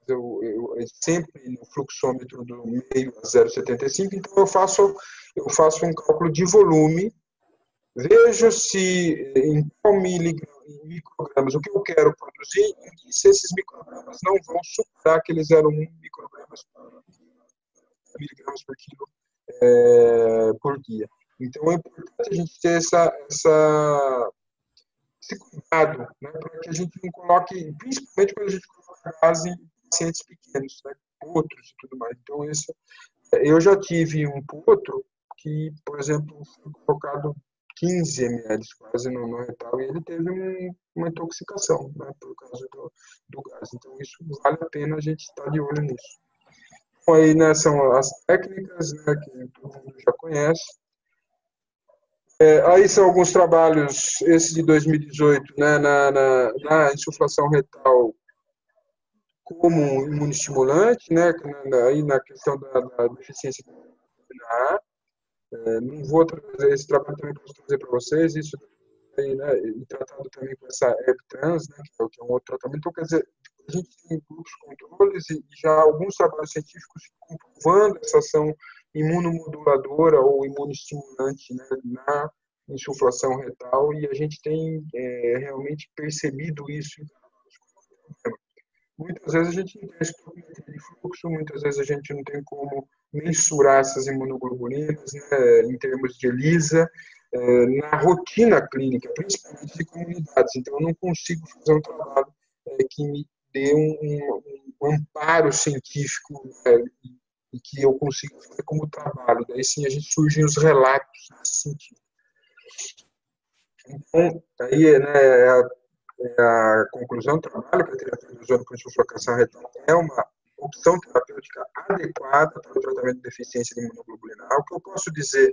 Eu sempre no fluxômetro do meio a 0,75, então eu faço um cálculo de volume, vejo se em qual microgramas o que eu quero produzir e se esses microgramas não vão superar aqueles 0,1 miligramas por quilo por dia. Então é importante a gente ter esse cuidado, né, para que a gente não coloque, principalmente quando a gente coloca gás em pacientes pequenos, né, potros e tudo mais. Então, eu já tive um potro que, por exemplo, foi colocado 15 ml quase no retal e ele teve uma intoxicação, né, por causa do gás. Então, isso vale a pena a gente estar de olho nisso. Então, aí, né, são as técnicas, né, que todo mundo já conhece. Aí são alguns trabalhos, esse de 2018, né, na insuflação retal como imunoestimulante, né, aí na questão da deficiência A. Não vou trazer esse trabalho também para trazer para vocês, isso aí, né, e tratado também com essa ERB-trans, né, que é um outro tratamento. Então, quer dizer, a gente tem grupos controles e já alguns trabalhos científicos comprovando essa ação imunomoduladora ou imunoestimulante, né, na insuflação retal, e a gente tem realmente percebido isso. Muitas vezes a gente não tem estoquiometria de fluxo, muitas vezes a gente não tem como mensurar essas imunoglobulinas, né, em termos de ELISA, na rotina clínica, principalmente de comunidades. Então, eu não consigo fazer um trabalho que me dê um amparo científico e que eu consiga fazer como trabalho. Daí sim, a gente surgem os relatos nesse sentido. Então, aí, né, a conclusão do trabalho, que a terapia de ozônio com insuflocação retal é uma opção terapêutica adequada para o tratamento de deficiência de imunoglobulinar. O que eu posso dizer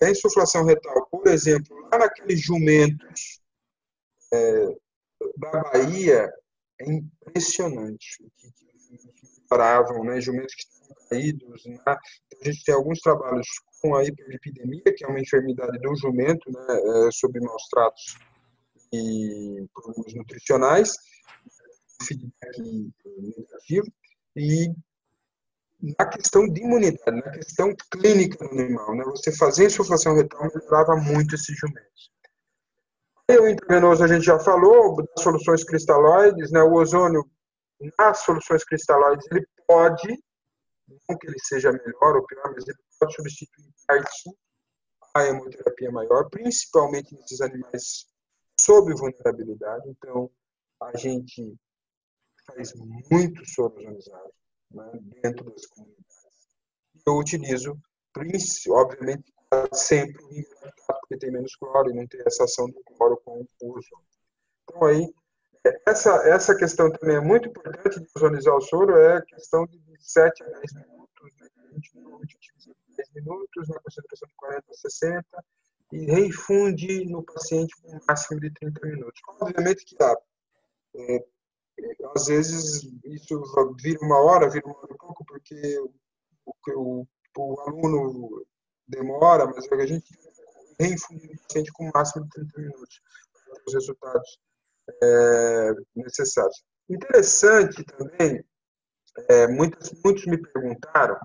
é a insuflação retal, por exemplo, lá naqueles jumentos da Bahia, é impressionante o que paravam, né, jumentos que estão caídos. Né? Então, a gente tem alguns trabalhos com a hiperlipidemia, que é uma enfermidade do jumento, né, sob maus tratos e problemas nutricionais, feedback negativo, e na questão de imunidade, na questão clínica do animal, né, você fazer insuflação retal melhorava muito esses jumentos. E o intravenoso a gente já falou, das soluções cristalóides, né, o ozônio nas soluções cristalóides, ele pode, não que ele seja melhor ou pior, mas ele pode substituir em parte a hemoterapia maior, principalmente nesses animais sob vulnerabilidade. Então, a gente faz muito soro ozonizado, né, dentro das comunidades. Eu utilizo, obviamente, sempre o vinho lactato, porque tem menos cloro e não tem essa ação do cloro com o ozônio. Então, aí, essa questão também é muito importante de ozonizar o soro, é a questão de 7 a 10 minutos, né? A gente normalmente utiliza 10 minutos, na concentração de 40 a 60, e reinfunde no paciente com um máximo de 30 minutos. Obviamente que às vezes isso vira uma hora e pouco, porque o aluno demora, mas a gente reinfunde no paciente com um máximo de 30 minutos para ter os resultados necessários. Interessante também, muitos me perguntaram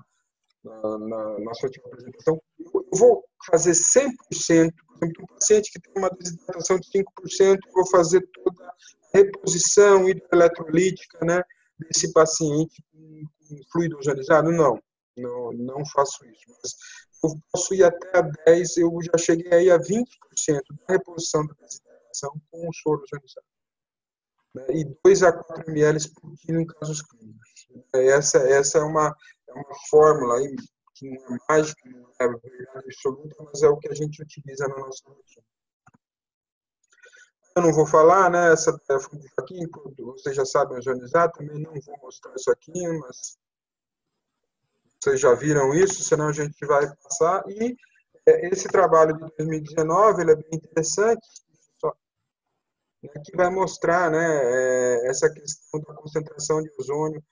na nossa última apresentação, eu vou fazer 100%, por exemplo, um paciente que tem uma desidratação de 5%, eu vou fazer toda a reposição hidroeletrolítica, né, desse paciente com fluido ozonizado? Não faço isso. Mas eu posso ir até a 10%, eu já cheguei aí a 20% da reposição da desidratação com o soro ozonizado. E 2 a 4 ml por quilo em casos clínicos. Essa é uma fórmula aí, que não é mágica, não é verdade absoluta, mas é o que a gente utiliza na nossa rotina. Eu não vou falar, né, essa aqui, vocês já sabem ozonizar, também não vou mostrar isso aqui, mas vocês já viram isso, senão a gente vai passar. E esse trabalho de 2019, ele é bem interessante, que vai mostrar, né, essa questão da concentração de ozônio.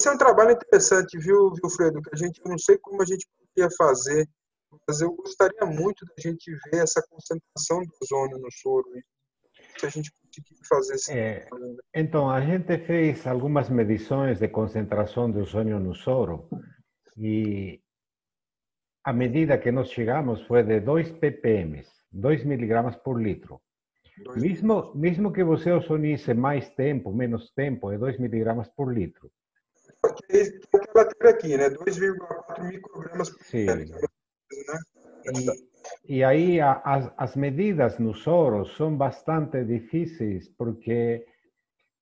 Esse é um trabalho interessante, viu, Fredo? Que eu não sei como a gente poderia fazer, mas eu gostaria muito da gente ver essa concentração de ozônio no soro, se a gente conseguir fazer esse trabalho. Então, a gente fez algumas medições de concentração de ozônio no soro e a medida que nós chegamos foi de 2 ppm, 2 miligramas por litro. Mesmo que você ozonize mais tempo, menos tempo, é 2 miligramas por litro. O que ela teve aqui, né? 2,4 microgramas por litro. Né? E aí as medidas no soro são bastante difíceis, porque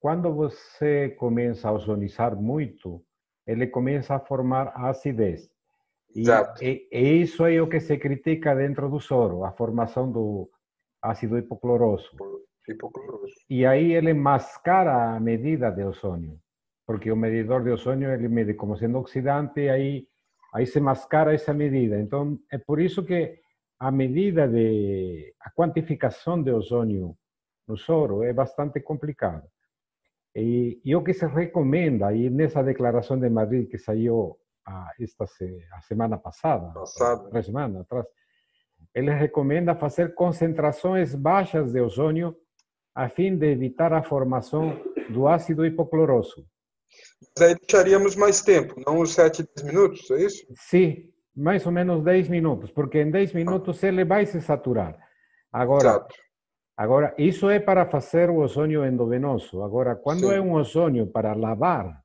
quando você começa a ozonizar muito, ele começa a formar acidez. E isso é o que se critica dentro do soro, a formação do ácido hipocloroso. E aí ele mascara a medida de ozônio, porque o medidor de ozônio ele mede como sendo oxidante, e aí se mascara essa medida. Então, é por isso que a medida a quantificação de ozônio no soro é bastante complicada. E o que se recomenda, aí nessa declaração de Madrid que saiu a semana passada, 3 semanas atrás, ele recomenda fazer concentrações baixas de ozônio a fim de evitar a formação do ácido hipocloroso. Mas aí deixaríamos mais tempo, não os 7, 10 minutos, é isso? Sim, mais ou menos 10 minutos, porque em 10 minutos ele vai se saturar. Agora, isso é para fazer o ozônio endovenoso. Agora, quando é um ozônio para lavar,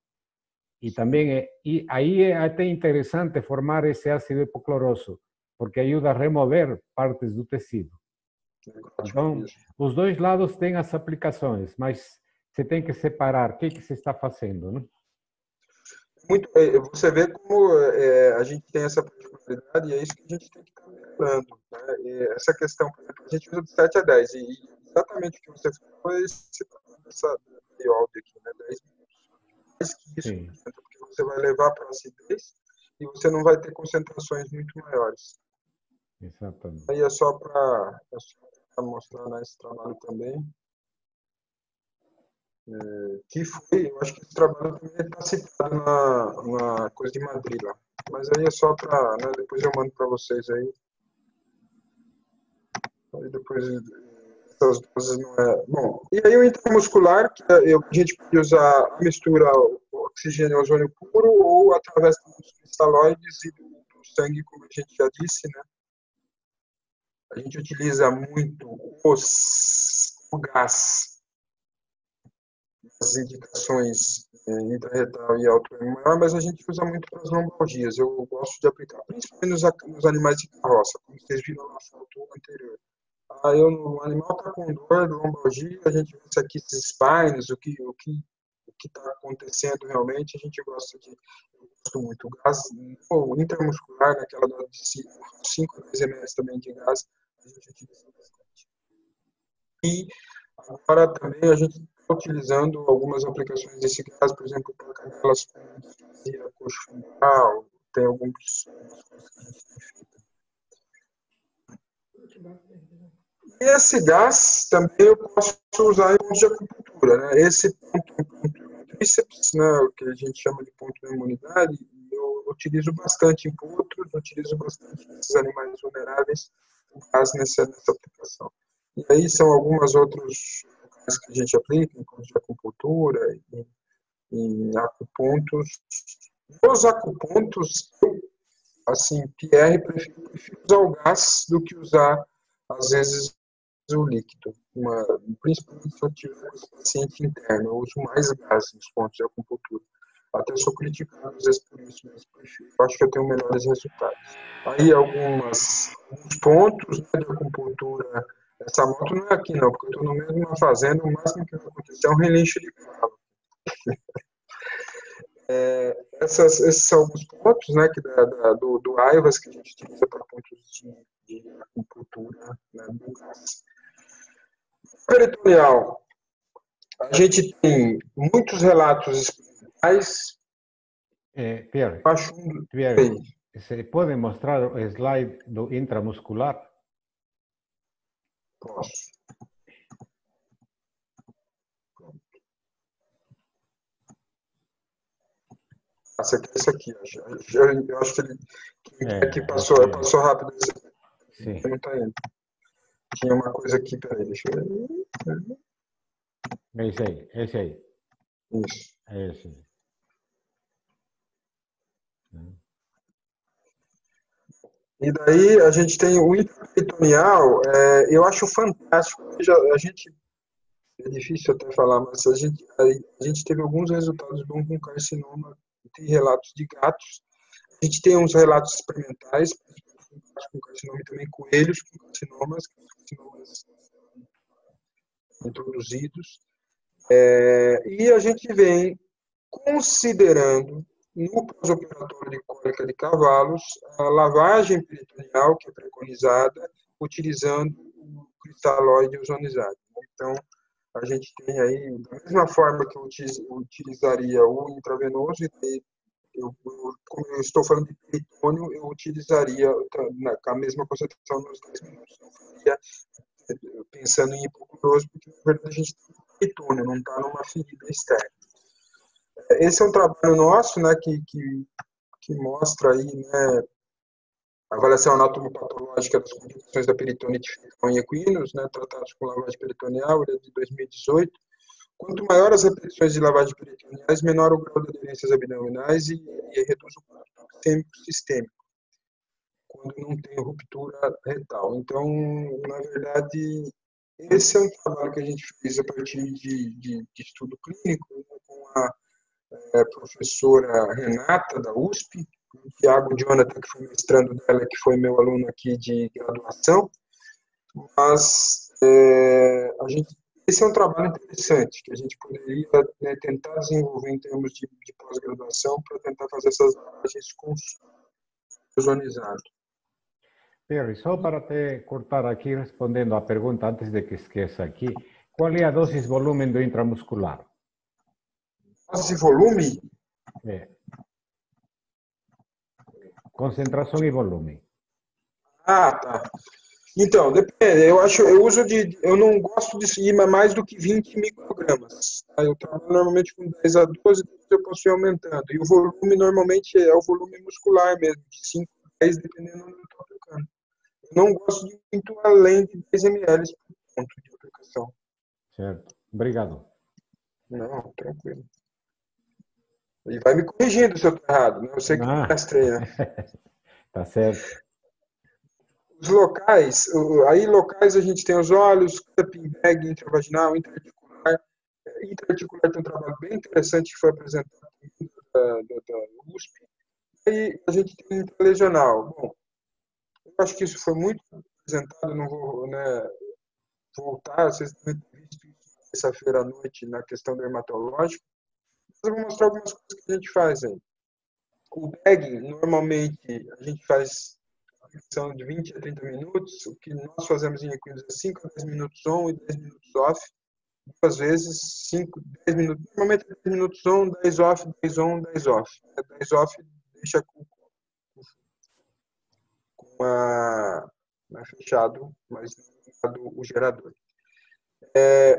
E também e aí é até interessante formar esse ácido hipocloroso, porque ajuda a remover partes do tecido. Então, os dois lados têm as aplicações, mas você tem que separar o que você está fazendo, né? Muito, você vê como a gente tem essa particularidade e é isso que a gente tem que estar lembrando. Né? Essa questão, por exemplo, a gente usa de 7 a 10, e exatamente o que você falou é essa áudio aqui, né? 10 minutos. Mais que isso, Sim. porque você vai levar para a acidez e você não vai ter concentrações muito maiores. Exatamente. Aí é só para mostrar, né, esse trabalho também. Que foi, eu acho que esse trabalho também está citado na coisa de Madrid lá. Mas aí é só para, né, depois eu mando para vocês aí. Aí depois essas doses não é. Bom, e aí o intramuscular, que a gente pode usar a mistura oxigênio e ozônio puro ou através dos cristalóides e do sangue, como a gente já disse, né? A gente utiliza muito o gás, as indicações intraretal e autoimunal, mas a gente usa muito para as lombalgias. Eu gosto de aplicar, principalmente nos animais de carroça, como vocês viram na foto anterior. Aí o animal está com dor, lombalgia, a gente vê isso aqui, esses spines, o que está acontecendo realmente, a gente gosta de. Eu gosto muito. O gás intramuscular, naquela dose de 5 a 10 ml também de gás, a gente utiliza bastante. E agora também a gente está utilizando algumas aplicações desse gás, por exemplo, para cadelas com displasia coxofemoral, tem alguns coisas que a gente tem feito. E esse gás também eu posso usar em pontos de acupuntura, né? Esse ponto tríceps, né, o que a gente chama de ponto da imunidade, eu utilizo bastante em potros, utilizo bastante nesses animais vulneráveis, o gás nessa aplicação. E aí são algumas outros locais que a gente aplica, em pontos de acupuntura, em acupontos. Os acupontos, assim, Pierre, prefiro usar o gás do que usar, às vezes, o líquido. Principalmente se eu tiver esse paciente interno, eu uso mais gás nos pontos de acupuntura. Até sou criticado, às vezes, por isso, mas prefiro. Eu acho que eu tenho melhores resultados. Aí, alguns pontos, né, de acupuntura. Essa moto não é aqui, não, porque eu estou no meio de uma fazenda, o máximo que vai acontecer é um relincho de cavalo. Esses são alguns pontos, né, do AIVAS que a gente utiliza para pontos de acupuntura, né, do gás. Peritoneal. A gente tem muitos relatos experimentais. Pierre, você pode mostrar o slide do intramuscular? Posso. Esse aqui. Eu acho que ele passou rápido. Sim. Não tá indo. Tinha uma coisa aqui, peraí, deixa eu ver. Esse aí. Isso. Esse. E daí a gente tem o intraperitoneal, eu acho fantástico. É difícil até falar, mas a gente teve alguns resultados bons com carcinoma, tem relatos de gatos. A gente tem uns relatos experimentais com carcinoma e também coelhos com carcinomas introduzidos. E a gente vem considerando no pós-operatório de cólica de cavalos a lavagem peritoneal que é preconizada utilizando o cristalóide ozonizado. Então, a gente tem aí, da mesma forma que eu utilizaria o intravenoso, como eu estou falando de peritônio, eu utilizaria a mesma concentração nos 10 minutos. Eu faria pensando em hipoclorose, porque na verdade a gente está no peritônio, não está numa ferida externa. Esse é um trabalho nosso, né, que mostra aí, né, a avaliação anatomopatológica das complicações da peritonite fecal em equinos, né, tratados com lavagem peritoneal, ele é de 2018. Quanto maior as repetições de lavagem peritoneais, menor o grau de aderências abdominais e reduz o quadro sistêmico, quando não tem ruptura retal. Então, na verdade, esse é um trabalho que a gente fez a partir de estudo clínico, né, com a professora Renata, da USP, o Thiago Jonathan, que foi mestrando dela, que foi meu aluno aqui de graduação, mas esse é um trabalho interessante, que a gente poderia, né, tentar desenvolver em termos de pós-graduação, para tentar fazer essas abordagens com ozonizado. Perry, só para te cortar aqui, respondendo à pergunta antes de que esqueça aqui, qual é a dose volume do intramuscular? Dose e volume? É. Concentração e volume. Ah, tá. Então, depende. Eu não gosto de ir mais do que 20 microgramas. Eu trabalho normalmente com 10 a 12, depois eu posso ir aumentando. E o volume normalmente é o volume muscular mesmo, de 5 a 10, dependendo do que eu estou aplicando. Eu não gosto de ir muito além de 10 ml por ponto de aplicação. Certo. Obrigado. Não, tranquilo. E vai me corrigindo se eu estou errado, né? Eu sei que é mestre aí, né? Tá certo. Os locais, locais a gente tem os olhos, cupping, bag, intravaginal, interarticular. Interarticular tem um trabalho bem interessante que foi apresentado da USP. E a gente tem intralesional. Bom, eu acho que isso foi muito apresentado, não vou, né, voltar, vocês devem ter visto isso terça-feira à noite na questão dermatológica. Mas eu vou mostrar algumas coisas que a gente faz aí. O bag, normalmente, a gente faz são de 20 a 30 minutos. O que nós fazemos em equinos é 5 a 10 minutos on e 10 minutos off. Duas vezes, 5, 10 minutos. Normalmente 10 minutos on, 10 off, 10 on, 10 off. 10 off deixa fechado, mas o gerador.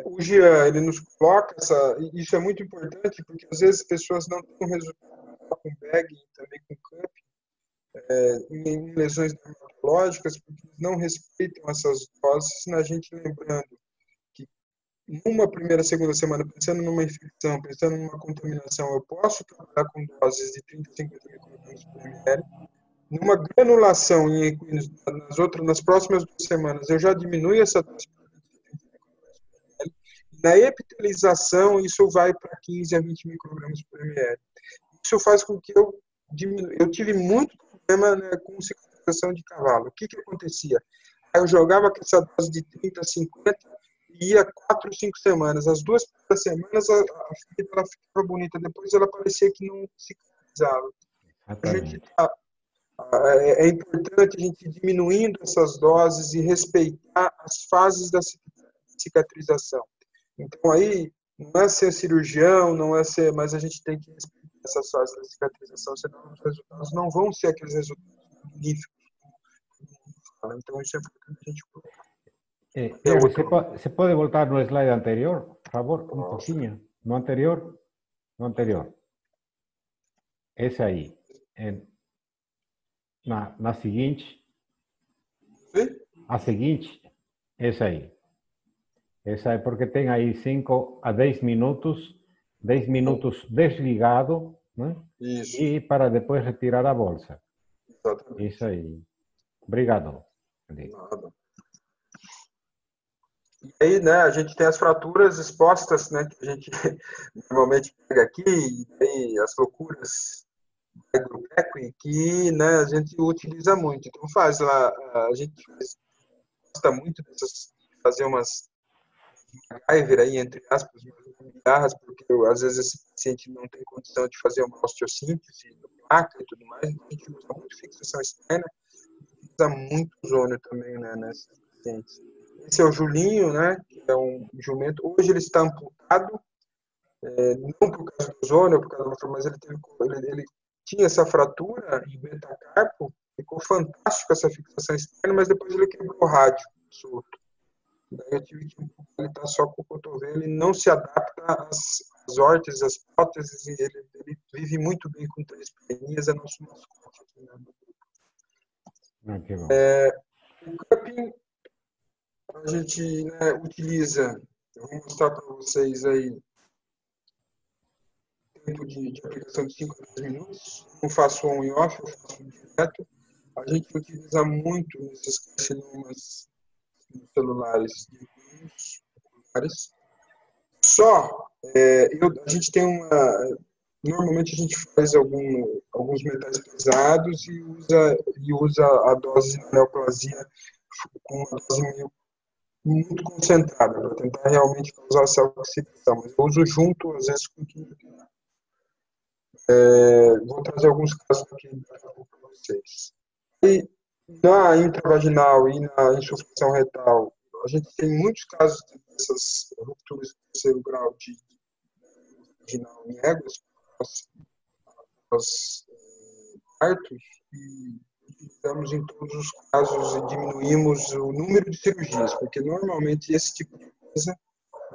O Jean, ele nos coloca isso é muito importante, porque às vezes as pessoas não têm um resultado com bag e também com cup, em lesões dermatológicas, porque não respeitam essas doses, a gente lembrando que numa primeira, segunda semana, pensando numa infecção, pensando numa contaminação, eu posso trabalhar com doses de 30 a 50 microgramas por ml. Numa granulação em equinos, nas próximas 2 semanas, eu já diminuo essa dose para 20 a 30 microgramas por ml. Na epitelização, isso vai para 15 a 20 microgramas por ml. Isso faz com que eu tive muito problema, né, com cicatrização de cavalo. O que acontecia? Eu jogava com essa dose de 30 a 50 e ia 4 ou 5 semanas. As 2 primeiras semanas a ferida ela ficava bonita, depois ela parecia que não cicatrizava. É importante a gente ir diminuindo essas doses e respeitar as fases da cicatrização. Então aí, não é ser cirurgião, não é ser, mas a gente tem que respeitar essas fases da cicatrização, senão os resultados não vão ser aqueles resultados magníficos. Então isso é importante a gente colocar. Você pode voltar no slide anterior, por favor, um pouquinho? No anterior? No anterior. Esse aí. Na seguinte. A seguinte, essa aí. Essa é porque tem aí 5 a 10 minutos desligado, né? Isso. E para depois retirar a bolsa. Exatamente. Isso aí. Obrigado. Nada. E aí, né, a gente tem as fraturas expostas, né, que a gente normalmente pega aqui, e aí as loucuras do Equi, que, né, a gente utiliza muito. Então faz lá, a gente gosta muito dessas, fazer umas MacGyver aí, entre aspas, gambiarras, porque às vezes esse paciente não tem condição de fazer uma osteossíntese da placa e tudo mais, então a gente usa muito fixação externa, usa muito ozônio também, né, nesses pacientes. Esse é o Julinho, né, que é um jumento, hoje ele está amputado, não por causa do ozônio, por causa da, mas ele tinha essa fratura em metacarpo, ficou fantástico essa fixação externa, mas depois ele quebrou o rádio solto. Daí eu tive que ele tá só com o cotovelo e não se adapta às órteses, às próteses, e ele vive muito bem com 3 perninhas, é nosso mascote aqui, né? O cupping a gente, né, utiliza, eu vou mostrar para vocês aí, tempo de aplicação de 5 a 10 minutos, não faço on e off, eu faço direto. A gente utiliza muito nesses carcinomas celulares oculares. Só, a gente tem Normalmente a gente faz alguns metais pesados e usa a dose de neoplasia com uma dose muito concentrada, para tentar realmente causar essa oxidação. Mas eu uso junto, às vezes, com quimioterapia. Vou trazer alguns casos aqui para vocês. E na intravaginal e na insuflação retal, a gente tem muitos casos dessas rupturas de terceiro grau de vaginal em éguas, após partos, e utilizamos em todos os casos e diminuímos o número de cirurgias, porque normalmente esse tipo de coisa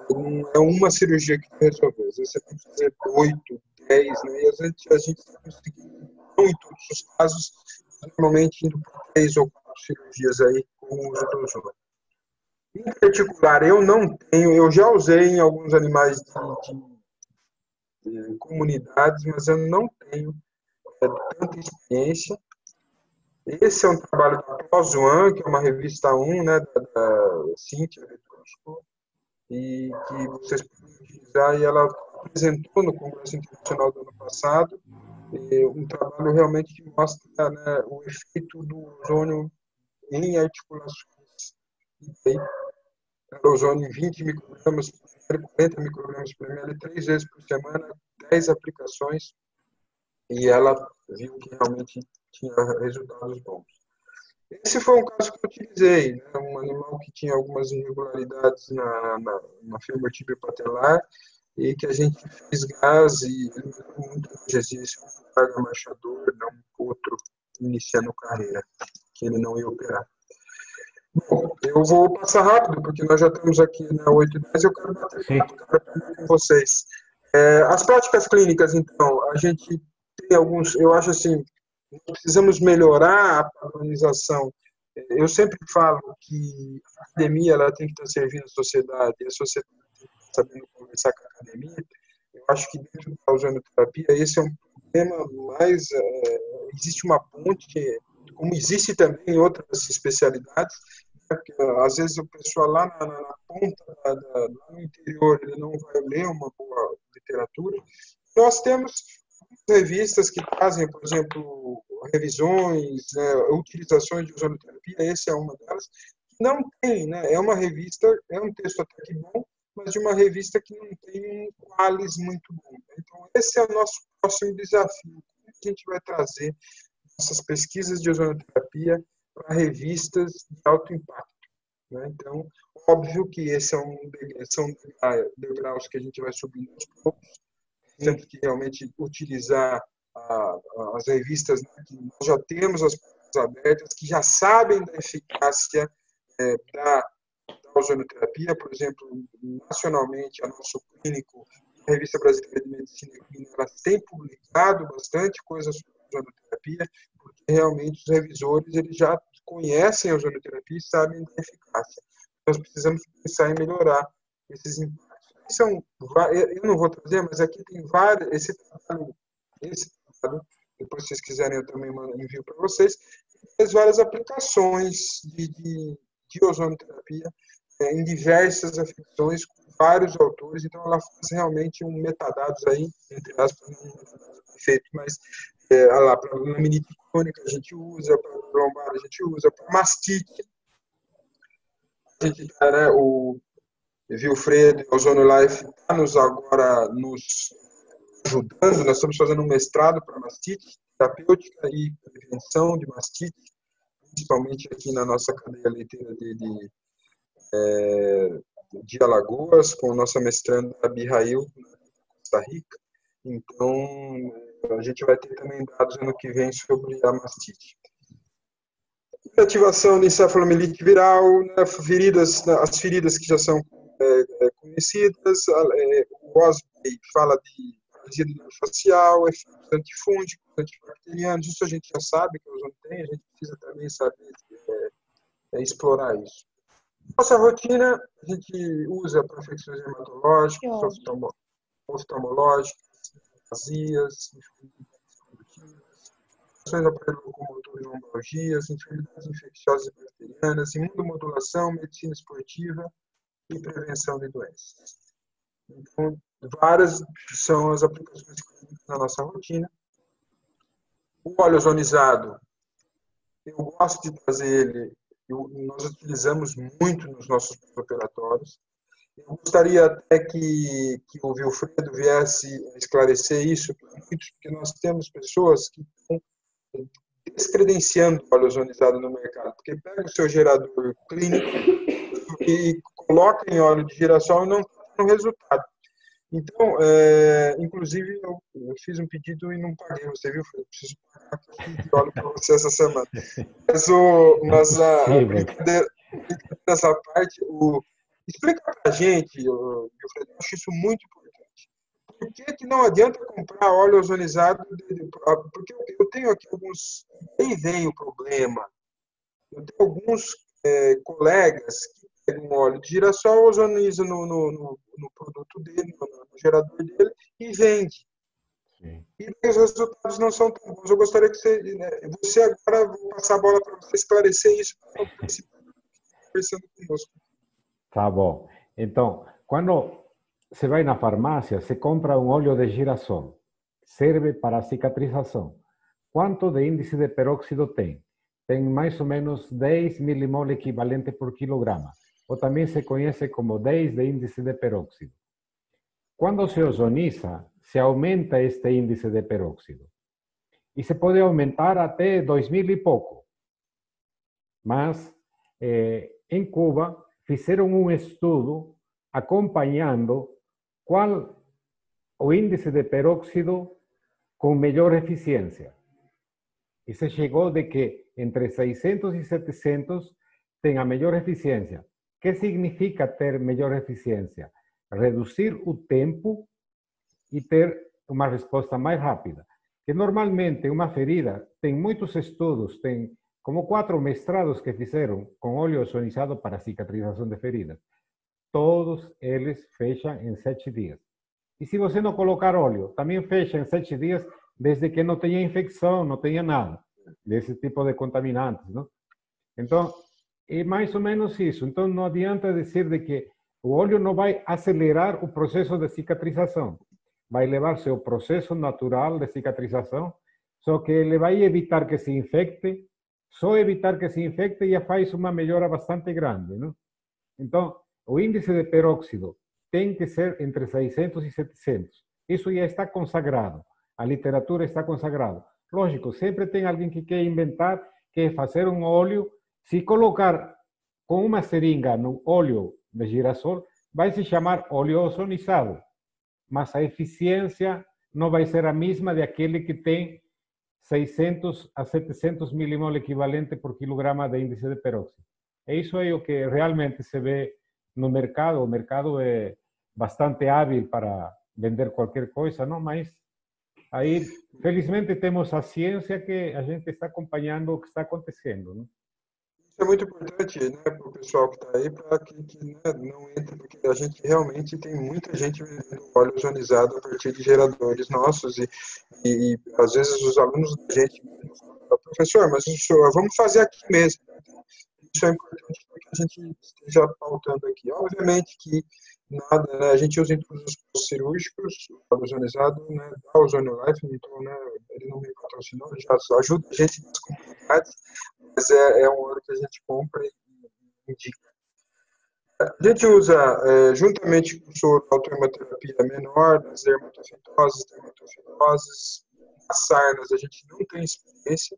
não é uma cirurgia que vai resolver. Às vezes você tem que fazer 8, 10, né? E às vezes a gente está conseguindo, não em todos os casos, normalmente indo por 3 ou 4 cirurgias aí com o uso do ozônio. Em particular, eu não tenho, eu já usei em alguns animais de comunidades, mas eu não tenho tanta experiência. Esse é um trabalho da PLOS ONE, que é uma revista 1, né, da Cíntia Vetrosco, e que vocês podem utilizar, e ela apresentou no Congresso Internacional do ano passado um trabalho realmente que mostra, né, o efeito do ozônio em articulações. E aí, ozônio em 20 microgramas por ml, 40 microgramas por ml, 3 vezes por semana, 10 aplicações, e ela viu que realmente tinha resultados bons. Esse foi um caso que eu utilizei, né? Um animal que tinha algumas irregularidades na fêmur tibio patelar e que a gente fez gás e muito analgesia, um carga marchador, não outro iniciando carreira, que ele não ia operar. Bom, eu vou passar rápido, porque nós já estamos aqui na 8h10 e eu quero bater com vocês. As práticas clínicas, então, a gente tem alguns, eu acho assim, precisamos melhorar a padronização. Eu sempre falo que a academia ela tem que estar servindo a sociedade, e a sociedade tem que estar sabendo conversar com a academia. Eu acho que dentro da ozonoterapia esse é um problema, mas existe uma ponte, como existe também em outras especialidades, né, porque às vezes o pessoal lá na ponta, lá no interior, ele não vai ler uma boa literatura. Nós temos revistas que trazem, por exemplo, revisões, né, utilizações de ozonoterapia, essa é uma delas. Não tem, né? É uma revista, é um texto até que bom, mas de uma revista que não tem um qualis muito bom. Então, esse é o nosso próximo desafio. Como a gente vai trazer essas pesquisas de ozonoterapia para revistas de alto impacto, né? Então, óbvio que esse são degraus que a gente vai subindo aos poucos. Temos que realmente utilizar as revistas, né, que nós já temos as portas abertas, que já sabem da eficácia da ozonoterapia. Por exemplo, nacionalmente, a nosso clínico, a Revista Brasileira de Medicina Clínica, ela tem publicado bastante coisa sobre ozonoterapia, porque realmente os revisores eles já conhecem a ozonoterapia e sabem da eficácia. Nós precisamos pensar em melhorar esses impactos. Eu não vou trazer, mas aqui tem vários, esse trabalho, depois se vocês quiserem eu também envio para vocês, tem várias aplicações de ozonoterapia em diversas afecções, com vários autores, então ela faz realmente um metadados aí, entre aspas, não perfeito, mas lá, para laminite crônica a gente usa, para lombar a gente usa, para mastite, a gente tem, né, o Wilfredo, Ozono Life, está agora nos ajudando. Nós estamos fazendo um mestrado para mastite terapêutica e prevenção de mastite, principalmente aqui na nossa cadeia leiteira de Alagoas, com a nossa mestranda Abihail, Costa Rica. Então, a gente vai ter também dados ano que vem sobre a mastite. Ativação de encefalomielite viral, né, as feridas que já são conhecidas, o OSBEI fala de paralisia do nervo facial, efeitos antifúngicos, antibacterianos, isso a gente já sabe que o ozônio tem, a gente precisa também saber explorar isso. Nossa rotina, a gente usa para infecções hematológicas, oftalmológicas, vazias, ações do aparelho locomotor e lombalgias, enfermidades infecciosas e bacterianas, imunomodulação, medicina esportiva e prevenção de doenças. Então, várias são as aplicações clínicas na nossa rotina. O óleo ozonizado, eu gosto de trazer ele, nós utilizamos muito nos nossos operatórios. Eu gostaria até que o Wilfredo viesse esclarecer isso para muitos, porque nós temos pessoas que estão descredenciando o óleo ozonizado no mercado, porque pega o seu gerador clínico e coloca em óleo de girassol e não está tendo resultado. Então, inclusive, eu fiz um pedido e não paguei, você viu? Eu preciso pagar aqui de óleo para você essa semana. Mas a brincadeira dessa parte, explica para a gente, eu acho isso muito importante. Por que não adianta comprar óleo ozonizado? Porque eu tenho aqui alguns... Aí vem o problema. Eu tenho alguns colegas que pegam óleo de girassol, ozoniza no produto dele, no gerador dele, e vende. Sim. E os resultados não são tão bons. Eu gostaria que você agora, vou passar a bola para você esclarecer isso, para participar conversando conosco. Tá bom. Então, quando você vai na farmácia, você compra um óleo de girassol. Serve para cicatrização. Quanto de índice de peróxido tem? Tem mais ou menos 10 milimol equivalente por quilograma, ou também se conhece como 10 de índice de peróxido. Quando se ozoniza, se aumenta este índice de peróxido. E se pode aumentar até 2.000 e pouco. Mas, em Cuba, fizeram um estudo acompanhando qual o índice de peróxido com melhor eficiência. E se chegou de que entre 600 e 700 tem a melhor eficiência. O que significa ter melhor eficiência? Reduzir o tempo e ter uma resposta mais rápida. Que normalmente uma ferida, tem muitos estudos, tem como 4 mestrados que fizeram com óleo ozonizado para cicatrização de feridas. Todos eles fecham em 7 dias. E se você não colocar óleo, também fecha em 7 dias, desde que não tenha infecção, não tenha nada desse tipo de contaminantes, não? Então, é mais ou menos isso. Então, não adianta dizer de que o óleo não vai acelerar o processo de cicatrização. Vai levar seu processo natural de cicatrização, só que ele vai evitar que se infecte. Só evitar que se infecte já faz uma melhora bastante grande, não? Então, o índice de peróxido tem que ser entre 600 e 700. Isso já está consagrado. A literatura está consagrada. Lógico, sempre tem alguém que quer inventar, quer fazer um óleo. Se colocar com uma seringa no óleo de girassol, vai se chamar óleo ozonizado. Mas a eficiência não vai ser a mesma daquele que tem 600 a 700 milimol equivalente por quilograma de índice de peróxido. É isso aí o que realmente se vê no mercado. O mercado é bastante hábil para vender qualquer coisa, não? Mas aí, felizmente, temos a ciência que a gente está acompanhando o que está acontecendo, não? Isso é muito importante, né, para o pessoal que está aí, para que não entre, porque a gente realmente tem muita gente vendendo óleo ozonizado a partir de geradores nossos e às vezes os alunos da gente falam, professor, mas vamos fazer aqui mesmo. Isso é importante para que a gente esteja pautando aqui. Obviamente que nada, né, a gente usa em todos os postos cirúrgicos, o óleo ozonizado, né, da Ozônio Life, então, né, ele não me patrocinou, ele já ajuda a gente nas comunidades, mas é um óleo que a gente compra e indica. A gente usa, juntamente com o soro, a autohemoterapia menor, nas dermatofitoses, nas sarnas, a gente não tem experiência,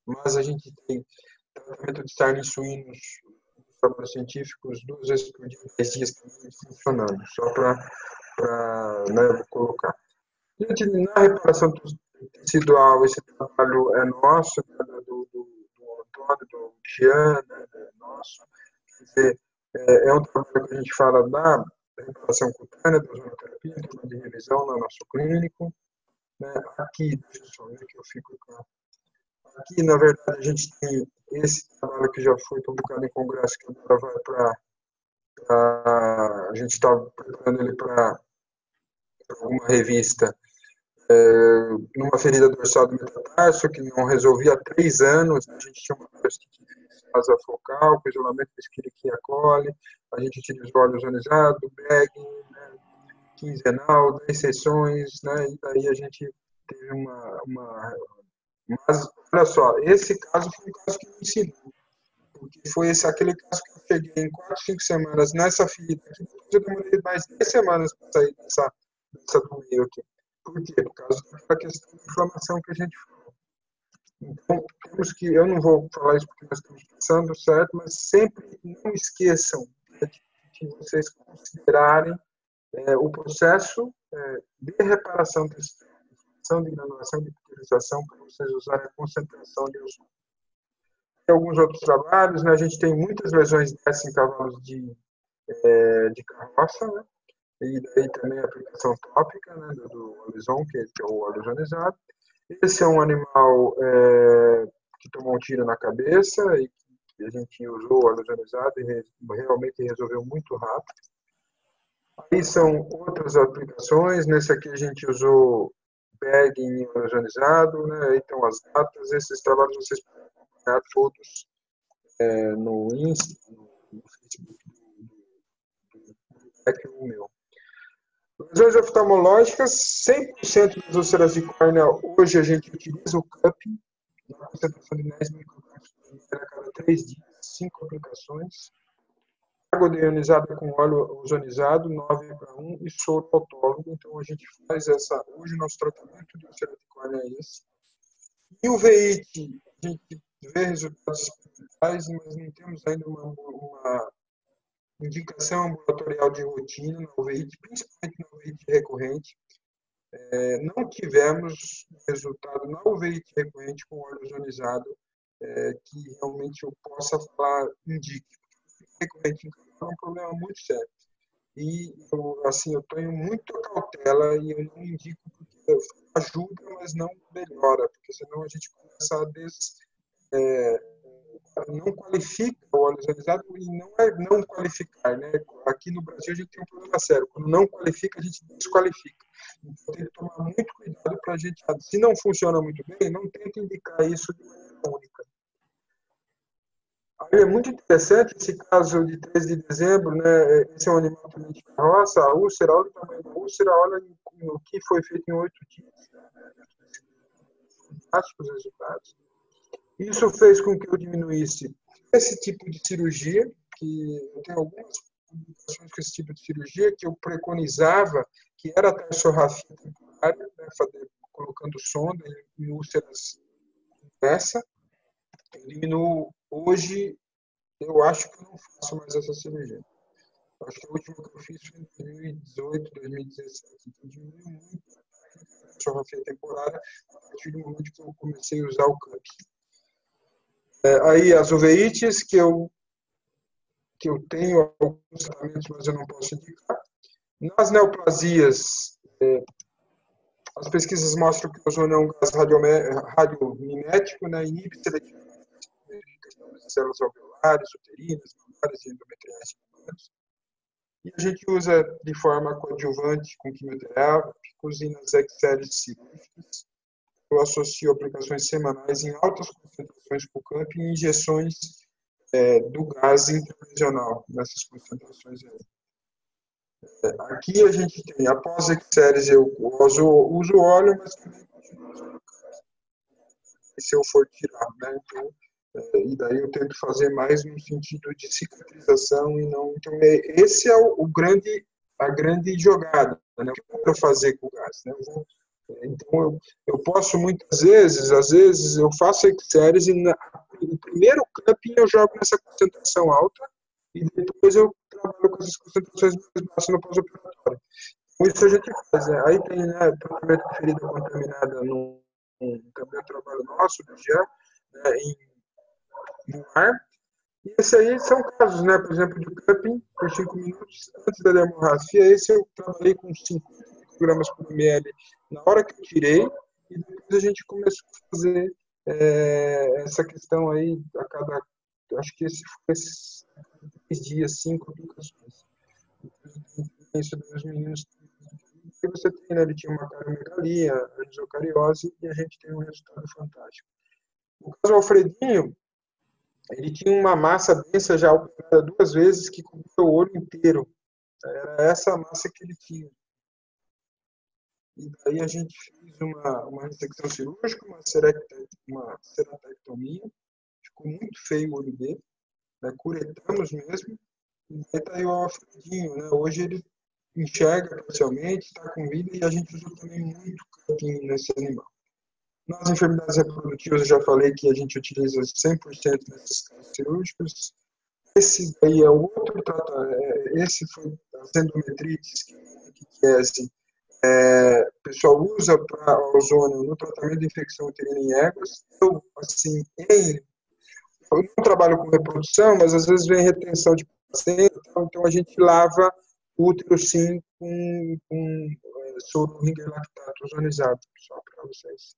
mas a gente tem tratamento de sarna em suínos, trabalhos científicos, 2 vezes por dia, 10 dias também funcionando, só para né, colocar. Gente, na reparação tecidual, esse trabalho é nosso, né, do Antônio, do Jean, né, nosso. Quer dizer, é um trabalho que a gente fala da reparação cutânea, da ozonoterapia, de revisão no nosso clínico. Né, aqui, deixa eu só ver que eu fico com... Aqui, na verdade, a gente tem esse trabalho que já foi publicado em congresso, que agora vai para... A gente está preparando ele para uma revista, numa ferida dorsal do metatarso, que não resolvia há 3 anos. A gente tinha uma parasitite focal, com isolamento da Escherichia coli, a gente utilizou óleo ozonizado, bagging, né, quinzenal, 10 sessões, né? E daí a gente teve Mas, olha só, esse caso foi um caso que me ensinou. Porque foi aquele caso que eu cheguei em 4, 5 semanas nessa ferida aqui, depois eu demorei mais 10 semanas para sair dessa do meio aqui. Por quê? Por causa da questão de inflamação que a gente falou. Então, temos que, eu não vou falar isso porque nós estamos pensando, certo? Mas sempre não esqueçam de vocês considerarem o processo de reparação de granulação, de pulverização, para vocês usarem a concentração de ozônio. Tem alguns outros trabalhos, né? A gente tem muitas lesões dessas em cavalos de carroça, né? E daí também a aplicação tópica, né, do Alizon, que é o óleo ozonizado. Esse é um animal que tomou um tiro na cabeça e que a gente usou o óleo ozonizado e realmente resolveu muito rápido. Aí são outras aplicações. Nesse aqui a gente usou bagging ozonizado, né? Aí estão as datas. Esses trabalhos vocês podem acompanhar todos no Insta, no Facebook do meu. Lesões oftalmológicas, 100% das úlceras de córnea, hoje a gente utiliza o cupping, na concentração de 10 microgramos a cada 3 dias, 5 aplicações. Água deionizada com óleo ozonizado, 9:1, e soro autólogo. Então a gente faz hoje o nosso tratamento de úlcera de córnea é esse. E o VIT, a gente vê resultados experimentais, mas não temos ainda uma indicação ambulatorial de rotina na UVIT, principalmente na UVIT recorrente. Não tivemos resultado na UVIT recorrente com óleo ozonizado que realmente eu possa falar, indique. Recorrente em cavalo é um problema muito sério. E eu tenho muita cautela e eu não indico porque ajuda, mas não melhora, porque senão a gente começa a não qualifica o óleo ozonizado e não é não qualificar, né? Aqui no Brasil a gente tem um problema sério. Quando não qualifica, a gente desqualifica. Então tem que tomar muito cuidado para a gente. Se não funciona muito bem, não tenta indicar isso de maneira única. Aí é muito interessante esse caso de 13 de dezembro, né? Esse é um animal também de carroça, a úlcera, olha o tamanho da úlcera, olha o que foi feito em 8 dias. Fantásticos resultados. Isso fez com que eu diminuísse esse tipo de cirurgia, que eu tenho algumas publicações com esse tipo de cirurgia, que eu preconizava, que era a tarsorrafia temporária, né, colocando sonda em úlceras dessa. Eu diminuo hoje, eu acho que eu não faço mais essa cirurgia. Eu acho que a última que eu fiz foi em 2018, 2017. Então, diminuiu muito a tarsorrafia temporária a partir do momento que eu comecei a usar o CUP. Aí as uveites, que eu tenho alguns tratamentos, mas eu não posso indicar. Nas neoplasias, as pesquisas mostram que o ozônio é um gás radiomimético, né, inibe seletivamente as células alveolares, uterinas, mamárias e endometriais. E a gente usa de forma coadjuvante com quimioterápicos e nas exceles cirúrgicas. Eu associo aplicações semanais em altas concentrações com o CAMP e injeções do gás intralesional nessas concentrações aí. Aqui a gente tem, após exceles, eu uso óleo, mas também continuo usando o CAMP. E se eu for tirar, né? Então, e daí eu tento fazer mais no sentido de cicatrização e não. Então, esse é a grande jogada, né? O que eu quero fazer com o gás, né? Então, eu posso muitas vezes, às vezes, eu faço exceles e o primeiro cupping eu jogo nessa concentração alta e depois eu trabalho com essas concentrações mais baixas no pós-operatório. Então, isso a gente faz. Né? Aí tem tratamento de ferida contaminada também é um trabalho nosso, do GEA, né, no ar. E esse aí são casos, né, por exemplo, de cupping por 5 minutos antes da hemorragia. Esse eu trabalhei com 50 microgramas por ml na hora que eu tirei, e depois a gente começou a fazer essa questão aí a cada, acho que esse foi 3 dias, 5 aplicações. Isso dos meninos. E você tem, né, ele tinha uma cardiomegalia, isocariose, e a gente tem um resultado fantástico. No caso do Alfredinho, ele tinha uma massa densa já operada 2 vezes que cobria o olho inteiro. Era essa a massa que ele tinha. e daí a gente fez uma ressecção cirúrgica, uma ceratectomia, ficou muito feio o olho dele, né? Curetamos mesmo, e daí tá aí o Alfredinho, né? Hoje ele enxerga parcialmente, está com vida, e a gente usou também muito camping nesse animal. Nas enfermidades reprodutivas, eu já falei que a gente utiliza 100% nesses casos cirúrgicos. Esse daí é o outro tratamento, esse foi a endometrites, que é assim, o pessoal usa para ozônio no tratamento de infecção uterina em éguas. Eu, assim, eu não trabalho com reprodução, mas às vezes vem retenção de paciente, então a gente lava o útero, sim, com soro Ringer lactato ozonizado, só para vocês.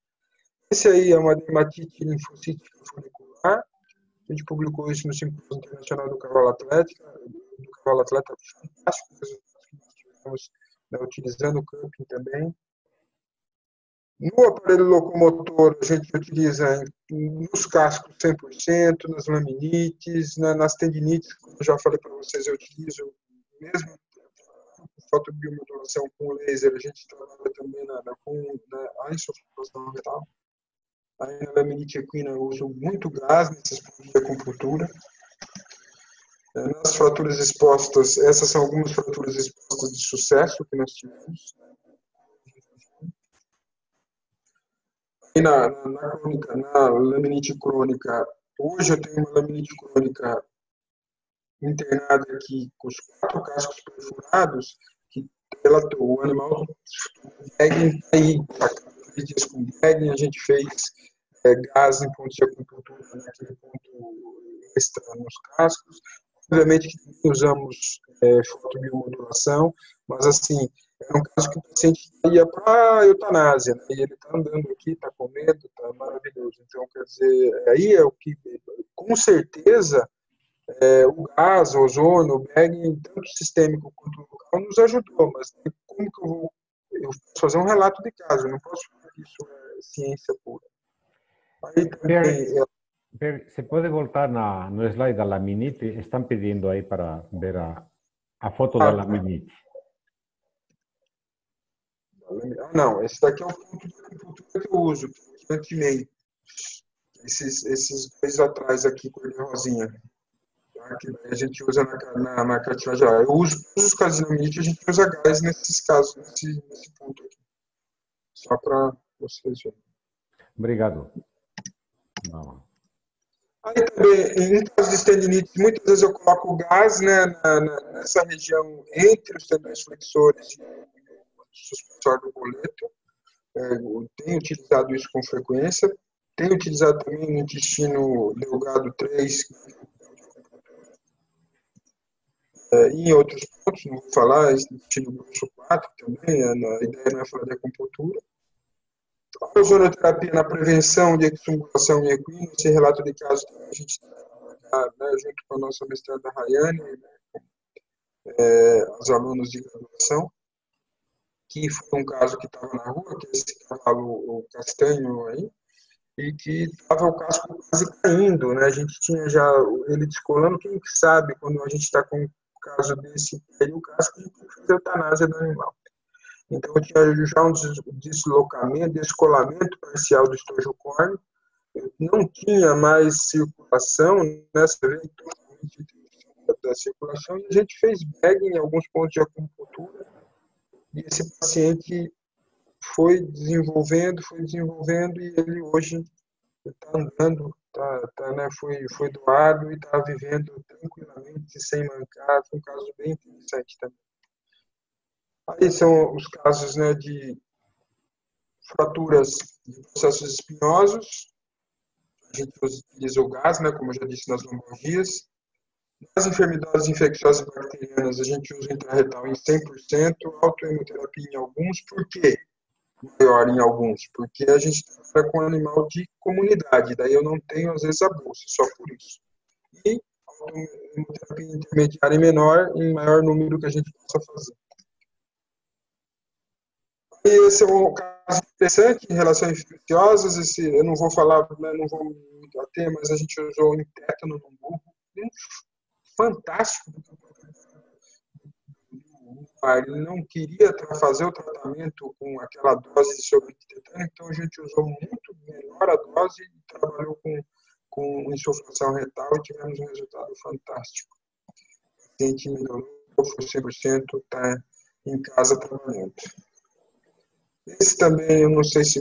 Esse aí é uma dermatite linfocítica folicular. A gente publicou isso no Simpósio Internacional do Cavalo Atlético. Do Cavalo Atleta, fantástico, resultados que nós tivemos, né, utilizando o camping também. No aparelho locomotor, a gente utiliza nos cascos 100%, nas laminites, nas tendinites, como eu já falei para vocês, eu utilizo mesmo fotobiomodulação com laser, a gente trabalha também na insuflação retal. Aí na laminite equina eu uso muito gás nesses pontos de acupuntura. Nas fraturas expostas, essas são algumas fraturas expostas de sucesso que nós tivemos. E na laminite crônica, hoje eu tenho uma laminite crônica internada aqui com os 4 cascos perfurados, que o animal gagging aí, dias com gagging, a gente fez gás em pontos de acupuntura, naquele ponto extra nos cascos. Obviamente que usamos fotobiomodulação, mas assim, era um caso que o paciente ia para a eutanásia, né? E ele está andando aqui, está comendo, está maravilhoso. Então, quer dizer, aí é o que, com certeza, o gás, o ozônio, o bagging, tanto sistêmico quanto local, nos ajudou, mas como que eu posso fazer um relato de caso, eu não posso falar que isso é ciência pura. Aí também... ¿Se puede voltar no slide da laminite? Están pidiendo ahí para ver a foto da laminite. Não, esse daqui é o ponto de acupuntura que eu uso, que é anti-meio. Esses dois atrás aqui, cor de rosinha. Tá? Que a gente usa na cartilagem. Eu uso todos os casos de laminite, a gente usa gás nesses casos, nesse ponto aqui. Só para vocês verem. Obrigado. Não. Aí também, em caso de tendinite, muitas vezes eu coloco o gás, né, nessa região entre os tendões flexores e o suspensório do boleto. Eu tenho utilizado isso com frequência. Tenho utilizado também no intestino delgado 3, em outros pontos, não vou falar, intestino grosso 4 também, a ideia não é falar de acupuntura. A ozonoterapia na prevenção de exsumbulação em equino, esse relato de caso que a gente está, né, junto com a nossa mestranda Rayane, né, os alunos de graduação, que foi um caso que estava na rua, que é esse cavalo, o castanho aí, e que estava o casco quase caindo, né? A gente tinha já ele descolando, quem sabe, quando a gente está com um caso desse, aí o casco, a gente tem que fazer eutanásia do animal. Então, eu tinha já um deslocamento, descolamento parcial do estojo córneo, não tinha mais circulação, né? Você vê totalmente da circulação, e a gente fez bagging em alguns pontos de acupuntura, e esse paciente foi desenvolvendo, e ele hoje está andando, né, foi doado e está vivendo tranquilamente, sem mancar. Foi um caso bem interessante também. Aí são os casos, né, de fraturas de processos espinhosos. A gente utiliza o gás, né, como eu já disse, nas lombalgias. Nas enfermidades infecciosas bacterianas, a gente usa intrarretal em 100%, autoimunoterapia em alguns. Por quê? Maior em alguns, porque a gente trabalha com animal de comunidade, daí eu não tenho, às vezes, a bolsa, só por isso. E autoimunoterapia intermediária e menor, em maior número que a gente possa fazer. E esse é um caso interessante em relação a infecciosas, eu não vou falar, né, não vou me bater, mas a gente usou em tétano no burro, fantástico, ele não queria fazer o tratamento com aquela dose de soro de tetânia, então a gente usou muito menor a dose e trabalhou com insuflação retal e tivemos um resultado fantástico. O paciente melhorou, foi 100%, está em casa trabalhando. Esse também, eu não sei se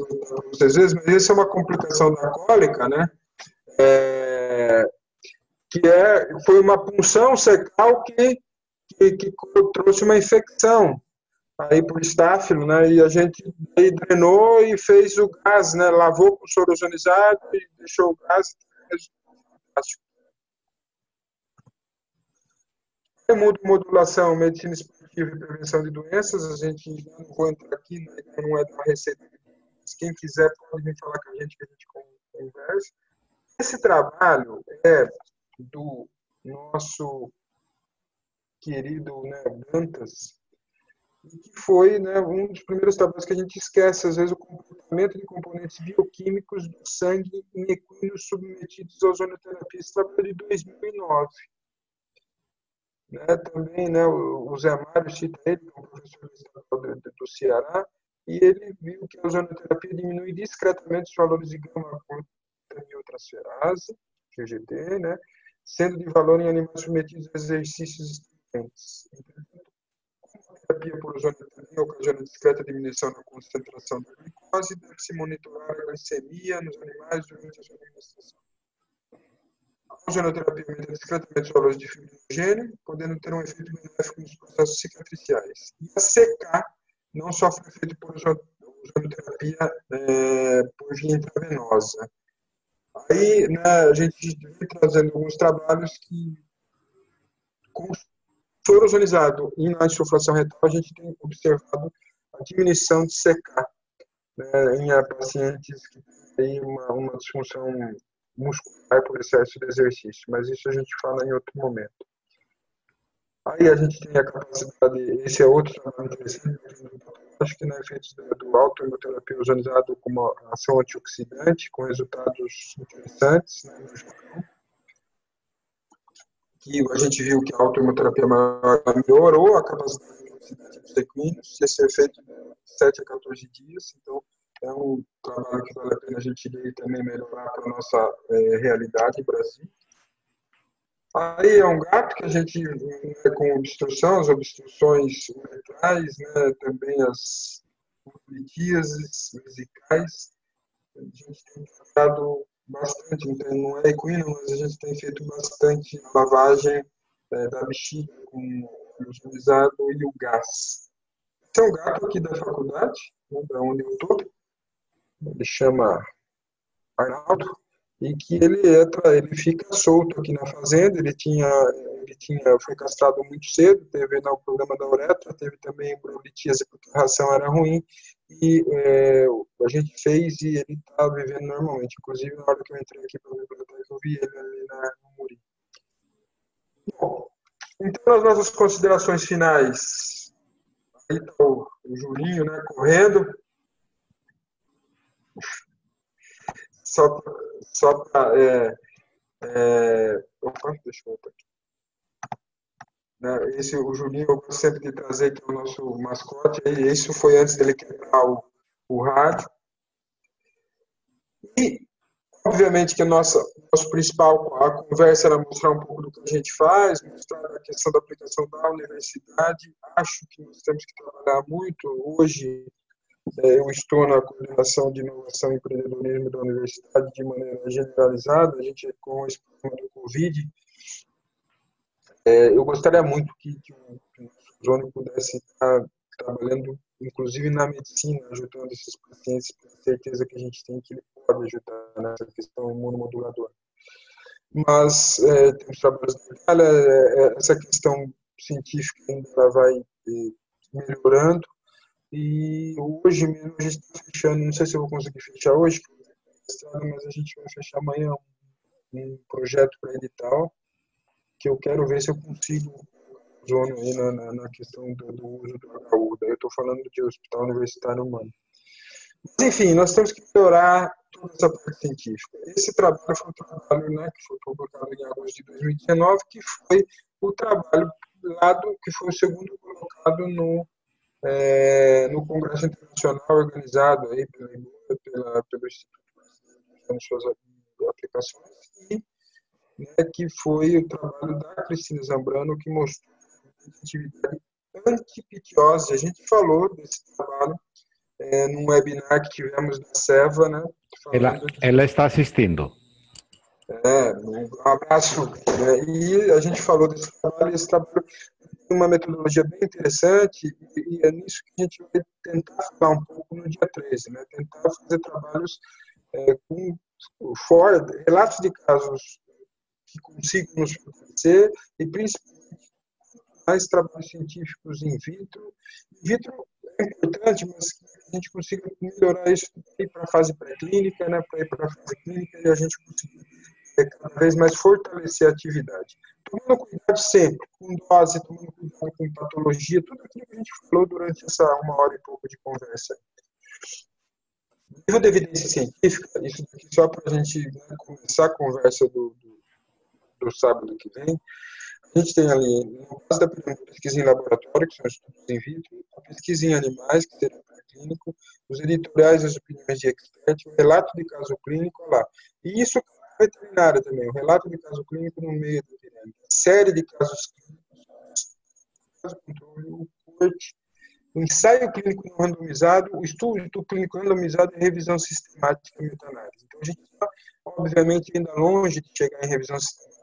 vocês veem, mas esse é uma complicação da cólica, né? Foi uma punção secal que trouxe uma infecção aí por estáfilo, né? E a gente aí drenou e fez o gás, né? Lavou com soro ozonizado e deixou o gás. Modulação, medicina esportiva e prevenção de doenças, a gente não vou entrar aqui, né? Não é da receita. Quem quiser pode vir falar com a gente que a gente conversa. Esse trabalho é do nosso querido, né, Dantas, que foi, né, um dos primeiros trabalhos que a gente esquece, às vezes, o comportamento de componentes bioquímicos do sangue em equinos submetidos à ozonoterapia. Esse trabalho é de 2009. Né, também, né, o Zé Mário cita ele, que é um professor do Ceará, e ele viu que a ozonoterapia diminui discretamente os valores de gama-glutamilotransferase, GGT, né, sendo de valor em animais submetidos a exercícios extremos. A terapia por ozonoterapia ocasiona discreta diminuição da concentração da glicose, deve-se monitorar a glicemia nos animais durante a sua administração. A ozonoterapia aumenta discretamente os valores de fibrinogênio, podendo ter um efeito benéfico nos processos cicatriciais. E a CK não sofre efeito por ozonoterapia por via intravenosa. Aí, né, a gente vem trazendo alguns trabalhos que, com soro ozonizado e na insuflação retal, a gente tem observado a diminuição de CK, né, em pacientes que têm uma disfunção muscular por excesso de exercício, mas isso a gente fala em outro momento. Aí a gente tem a capacidade, esse é outro trabalho interessante, acho que na efeitos do autoimunoterapia ozonizado com uma ação antioxidante, com resultados interessantes, né, no Japão, que a gente viu que a autoimunoterapia melhorou a capacidade antioxidante dos equinos, esse é feito de 7 a 14 dias, então é um trabalho que vale a pena a gente ler e também melhorar para a nossa realidade em Brasil. Aí é um gato que a gente, com obstrução, as obstruções uretrais, né, também as litíases vesicais, a gente tem tratado bastante, não é equino, mas a gente tem feito bastante lavagem da bexiga com o ozonizado e o gás. Esse é um gato aqui da faculdade, né, da onde eu estou, ele chama Arnaldo, e que ele fica solto aqui na fazenda. Ele foi castrado muito cedo, teve o problema da uretra, teve também litíase porque a ração era ruim, e a gente fez e ele está vivendo normalmente. Inclusive, na hora que eu entrei aqui para a biblioteca, eu vi ele ali no murinho. Bom, então, as nossas considerações finais. Aí está o Julinho, né, correndo. Só para... opa, deixa eu voltar aqui. Esse, o Julinho, eu gosto sempre de trazer aqui o nosso mascote. Isso foi antes dele quebrar o rádio. E, obviamente, que nosso principal, a conversa era mostrar um pouco do que a gente faz, mostrar a questão da aplicação da universidade. Acho que nós temos que trabalhar muito. Hoje, eu estou na coordenação de inovação e empreendedorismo da universidade de maneira generalizada. A gente, com esse problema do Covid, eu gostaria muito que o Ozônio pudesse estar trabalhando, inclusive na medicina, ajudando esses pacientes, com certeza que a gente tem que ele pode ajudar nessa questão imunomoduladora. Mas temos trabalhos na Itália, essa questão científica ainda ela vai melhorando. E hoje mesmo a gente está fechando, não sei se eu vou conseguir fechar hoje, mas a gente vai fechar amanhã um projeto para edital, que eu quero ver se eu consigo ozônio aí na questão do uso do HU. Daí eu estou falando de hospital universitário humano. Mas, enfim, nós temos que melhorar toda essa parte científica. Esse trabalho foi um trabalho, né, que foi publicado em agosto de 2019, que foi o trabalho que foi o segundo colocado no Congresso Internacional organizado aí pelo Instituto Brasileiro de suas aplicações, e que foi o trabalho da Cristina Zambrano que mostrou a atividade antipitiose. A gente falou desse trabalho num webinar que tivemos da SEVA, né? Ela está assistindo. Um abraço. E a gente falou desse trabalho, e esse trabalho tem uma metodologia bem interessante, e é nisso que a gente vai tentar falar um pouco no dia 13, né? Tentar fazer trabalhos com relatos de casos que consigam nos fortalecer, e principalmente mais trabalhos científicos in vitro. In vitro é importante, mas que a gente consiga melhorar isso para ir para a fase pré-clínica, né? Para ir para a fase clínica, e a gente conseguir cada vez mais fortalecer a atividade. Tomando cuidado sempre, com dose, tomando cuidado com patologia, tudo aquilo que a gente falou durante essa 1 hora e pouco de conversa. Nível de evidência científica, isso daqui só para a gente começar a conversa do sábado que vem. A gente tem ali, no caso da pesquisa em laboratório, que são estudos in vitro, a pesquisa em animais, que seria pré-clínico, os editoriais, as opiniões de expert, o relato de caso clínico, lá. E isso é veterinária também, o relato de caso clínico no meio da epidemia, série de casos clínicos, caso controle, o corte, o ensaio clínico não randomizado, o estudo clínico randomizado e revisão sistemática e meta-análise. Então, a gente está, obviamente, ainda longe de chegar em revisão sistemática,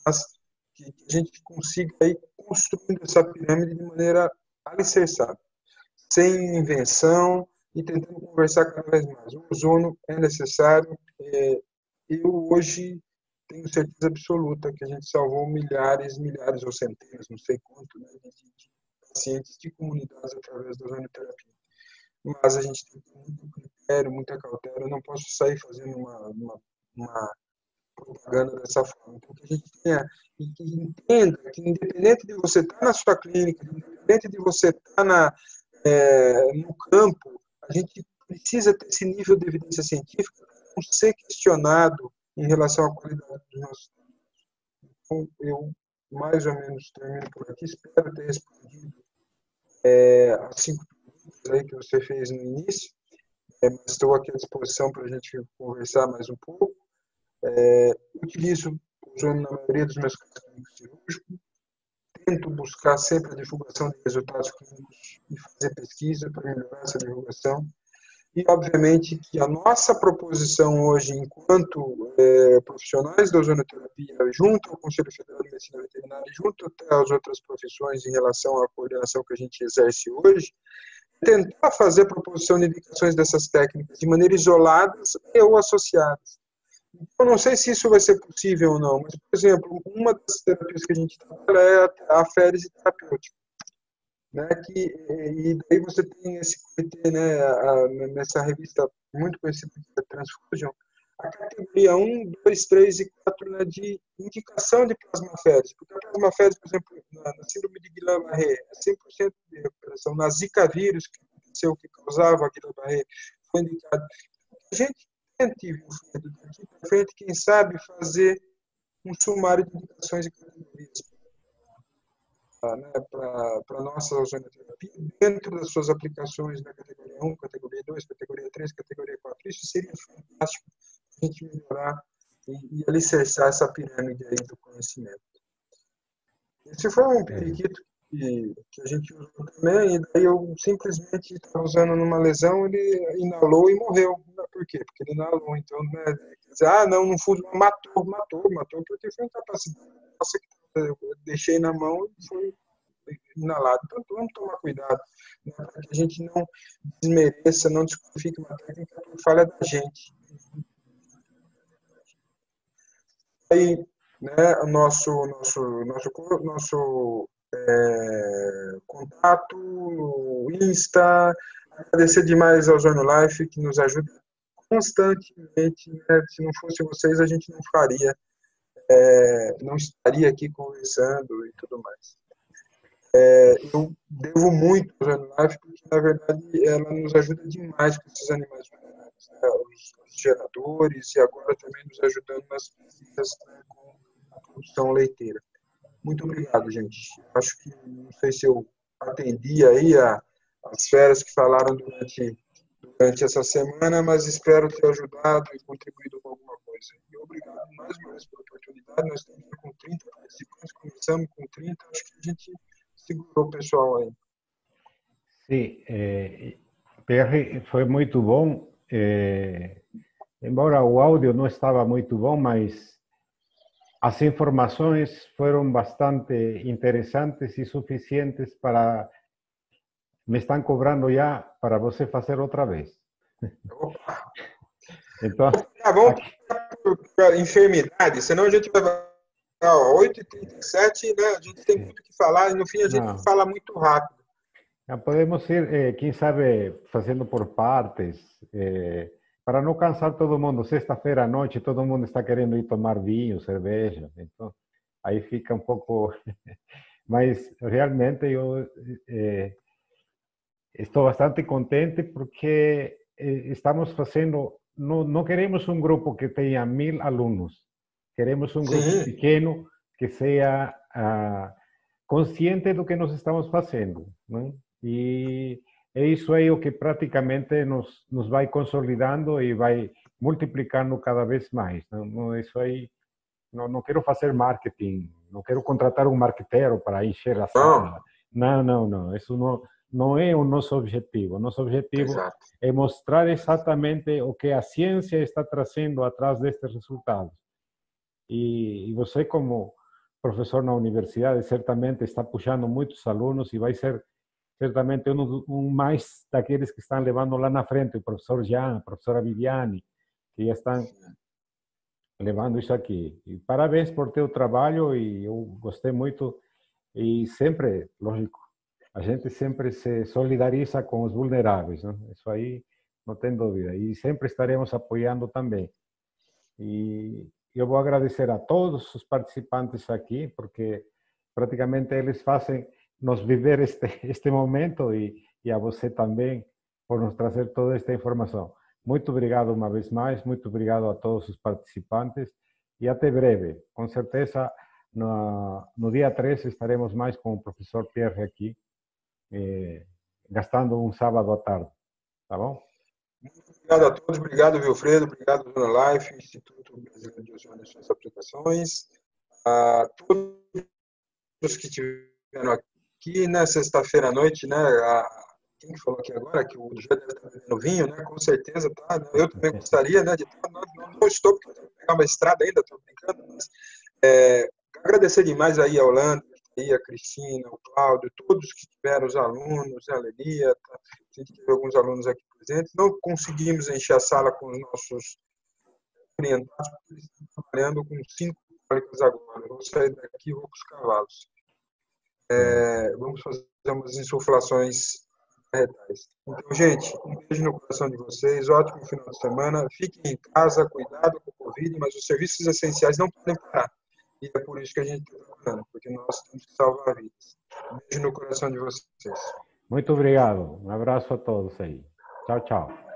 mas que a gente consiga ir construindo essa pirâmide de maneira alicerçada, sem invenção e tentando conversar cada vez mais. O ozono é necessário. Eu hoje tenho certeza absoluta que a gente salvou milhares ou centenas, não sei quanto, né, de pacientes de comunidades através da ozonoterapia. Mas a gente tem que ter muito critério, muita cautela. Eu não posso sair fazendo uma propaganda dessa forma. Então, que a gente tenha e que entenda que, independente de você estar na sua clínica, independente de você estar no campo, a gente precisa ter esse nível de evidência científica para não ser questionado em relação à qualidade dos nossos dados. Então, eu mais ou menos termino por aqui. Espero ter respondido as 5 perguntas aí que você fez no início. Mas estou aqui à disposição para a gente conversar mais um pouco. Utilizo o ozono na maioria dos meus casos clínicos cirúrgicos. Tento buscar sempre a divulgação de resultados clínicos e fazer pesquisa para melhorar essa divulgação. E, obviamente, que a nossa proposição hoje, enquanto profissionais da ozonoterapia, junto ao Conselho Federal de Medicina Veterinária, junto até às outras profissões em relação à coordenação que a gente exerce hoje, tentar fazer a proposição de indicações dessas técnicas de maneira isoladas ou associadas. Eu não sei se isso vai ser possível ou não, mas, por exemplo, uma das terapias que a gente trabalha é a aférese terapêutica. Né, e daí você tem esse comitê, né, nessa revista muito conhecida, que é Transfusion, a categoria 1, 2, 3 e 4, né, de indicação de plasmaférese. Porque a plasmaférese, por exemplo, na síndrome de Guillain-Barré, é 100% de recuperação. Na Zika vírus, que aconteceu, que causava a Guillain-Barré, foi indicado. A gente tente, daqui para frente, quem sabe, fazer um sumário de indicações e categorias para a nossa ozonoterapia, dentro das suas aplicações na categoria 1, categoria 2, categoria 3, categoria 4. Isso seria fantástico a gente melhorar e alicerçar essa pirâmide aí do conhecimento. Esse foi um periquito que a gente usou também, e daí eu simplesmente estava usando numa lesão, ele inalou e morreu. Por quê? Porque ele inalou. Então, né, dizer, não funcionou, matou, porque foi incapacidade. Nossa, eu deixei na mão e foi inalado. Então, vamos tomar cuidado, né, para que a gente não desmereça, não desqualifique uma técnica por falha da gente. Aí, né, o nosso contato, Insta, agradecer demais ao Life, que nos ajuda constantemente, né? Se não fosse vocês, a gente não faria, não estaria aqui conversando e tudo mais. Eu devo muito ao Life, porque, na verdade, ela nos ajuda demais com esses animais veterinários, né? Os geradores, e agora também nos ajudando nas pesquisas, né, com a produção leiteira. Muito obrigado, gente. Acho que, não sei se eu atendi aí as feras que falaram durante essa semana, mas espero ter ajudado e contribuído com alguma coisa. E obrigado mais uma vez pela oportunidade. Nós estamos com 30 participantes, começamos com 30, acho que a gente segurou o pessoal aí. Sim, PR foi muito bom. Embora o áudio não estava muito bom, mas as informações foram bastante interessantes e suficientes para... Me estão cobrando já para você fazer outra vez. Opa! Então, Vamos para enfermidade, senão a gente vai... 8h37, né? A gente tem muito o que falar e no fim a gente fala muito rápido. Podemos ir, quem sabe, fazendo por partes, para não cansar todo mundo. Sexta-feira à noite, todo mundo está querendo ir tomar vinho, cerveja. Então, aí fica um pouco... Mas, realmente, eu estou bastante contente porque estamos fazendo... Não queremos um grupo que tenha 1000 alunos. Queremos um grupo pequeno que seja consciente do que nós estamos fazendo, né? E é isso aí o que praticamente nos vai consolidando e vai multiplicando cada vez mais. Não, isso aí, não quero fazer marketing, não quero contratar um marqueteiro para encher a sala. Não. Isso não é o nosso objetivo. O nosso objetivo é mostrar exatamente o que a ciência está trazendo atrás destes resultados. E você, como professor na universidade, certamente está puxando muitos alunos e vai ser certamente um mais daqueles que estão levando lá na frente, o professor Jean, a professora Viviane, que já estão levando isso aqui. E parabéns por teu trabalho, e eu gostei muito. E sempre, lógico, a gente sempre se solidariza com os vulneráveis, né? Isso aí não tem dúvida. E sempre estaremos apoiando também. E eu vou agradecer a todos os participantes aqui, porque praticamente eles fazem nos viver este momento, e a você também por nos trazer toda esta informação. Muito obrigado uma vez mais, muito obrigado a todos os participantes e até breve. Com certeza, no dia 3 estaremos mais com o professor Pierre aqui, gastando um sábado à tarde. Tá bom? Muito obrigado a todos, obrigado, Wilfredo, obrigado, Zona Life, Instituto Brasileiro de Ozônio e suas aplicações. A todos que estiveram aqui, né, sexta-feira à noite, né, quem que falou aqui agora, que o José deve estar bebendo vinho, né, com certeza, tá? Eu também gostaria, né, de estar, não estou, porque eu tenho que pegar uma estrada ainda, estou brincando, mas agradecer demais aí a Holanda, aí a Cristina, o Cláudio, todos que tiveram, os alunos, a Lelia, tá? A gente teve alguns alunos aqui presentes. Não conseguimos encher a sala com os nossos orientados, porque eles estão trabalhando com 5 fábricas agora. Eu vou sair daqui e vou para os cavalos. Vamos fazer umas insuflações retais. Então, gente, um beijo no coração de vocês, ótimo final de semana. Fiquem em casa, cuidado com o Covid, mas os serviços essenciais não podem parar. E é por isso que a gente está trabalhando, porque nós temos que salvar vidas. Um beijo no coração de vocês. Muito obrigado. Um abraço a todos aí. Tchau, tchau.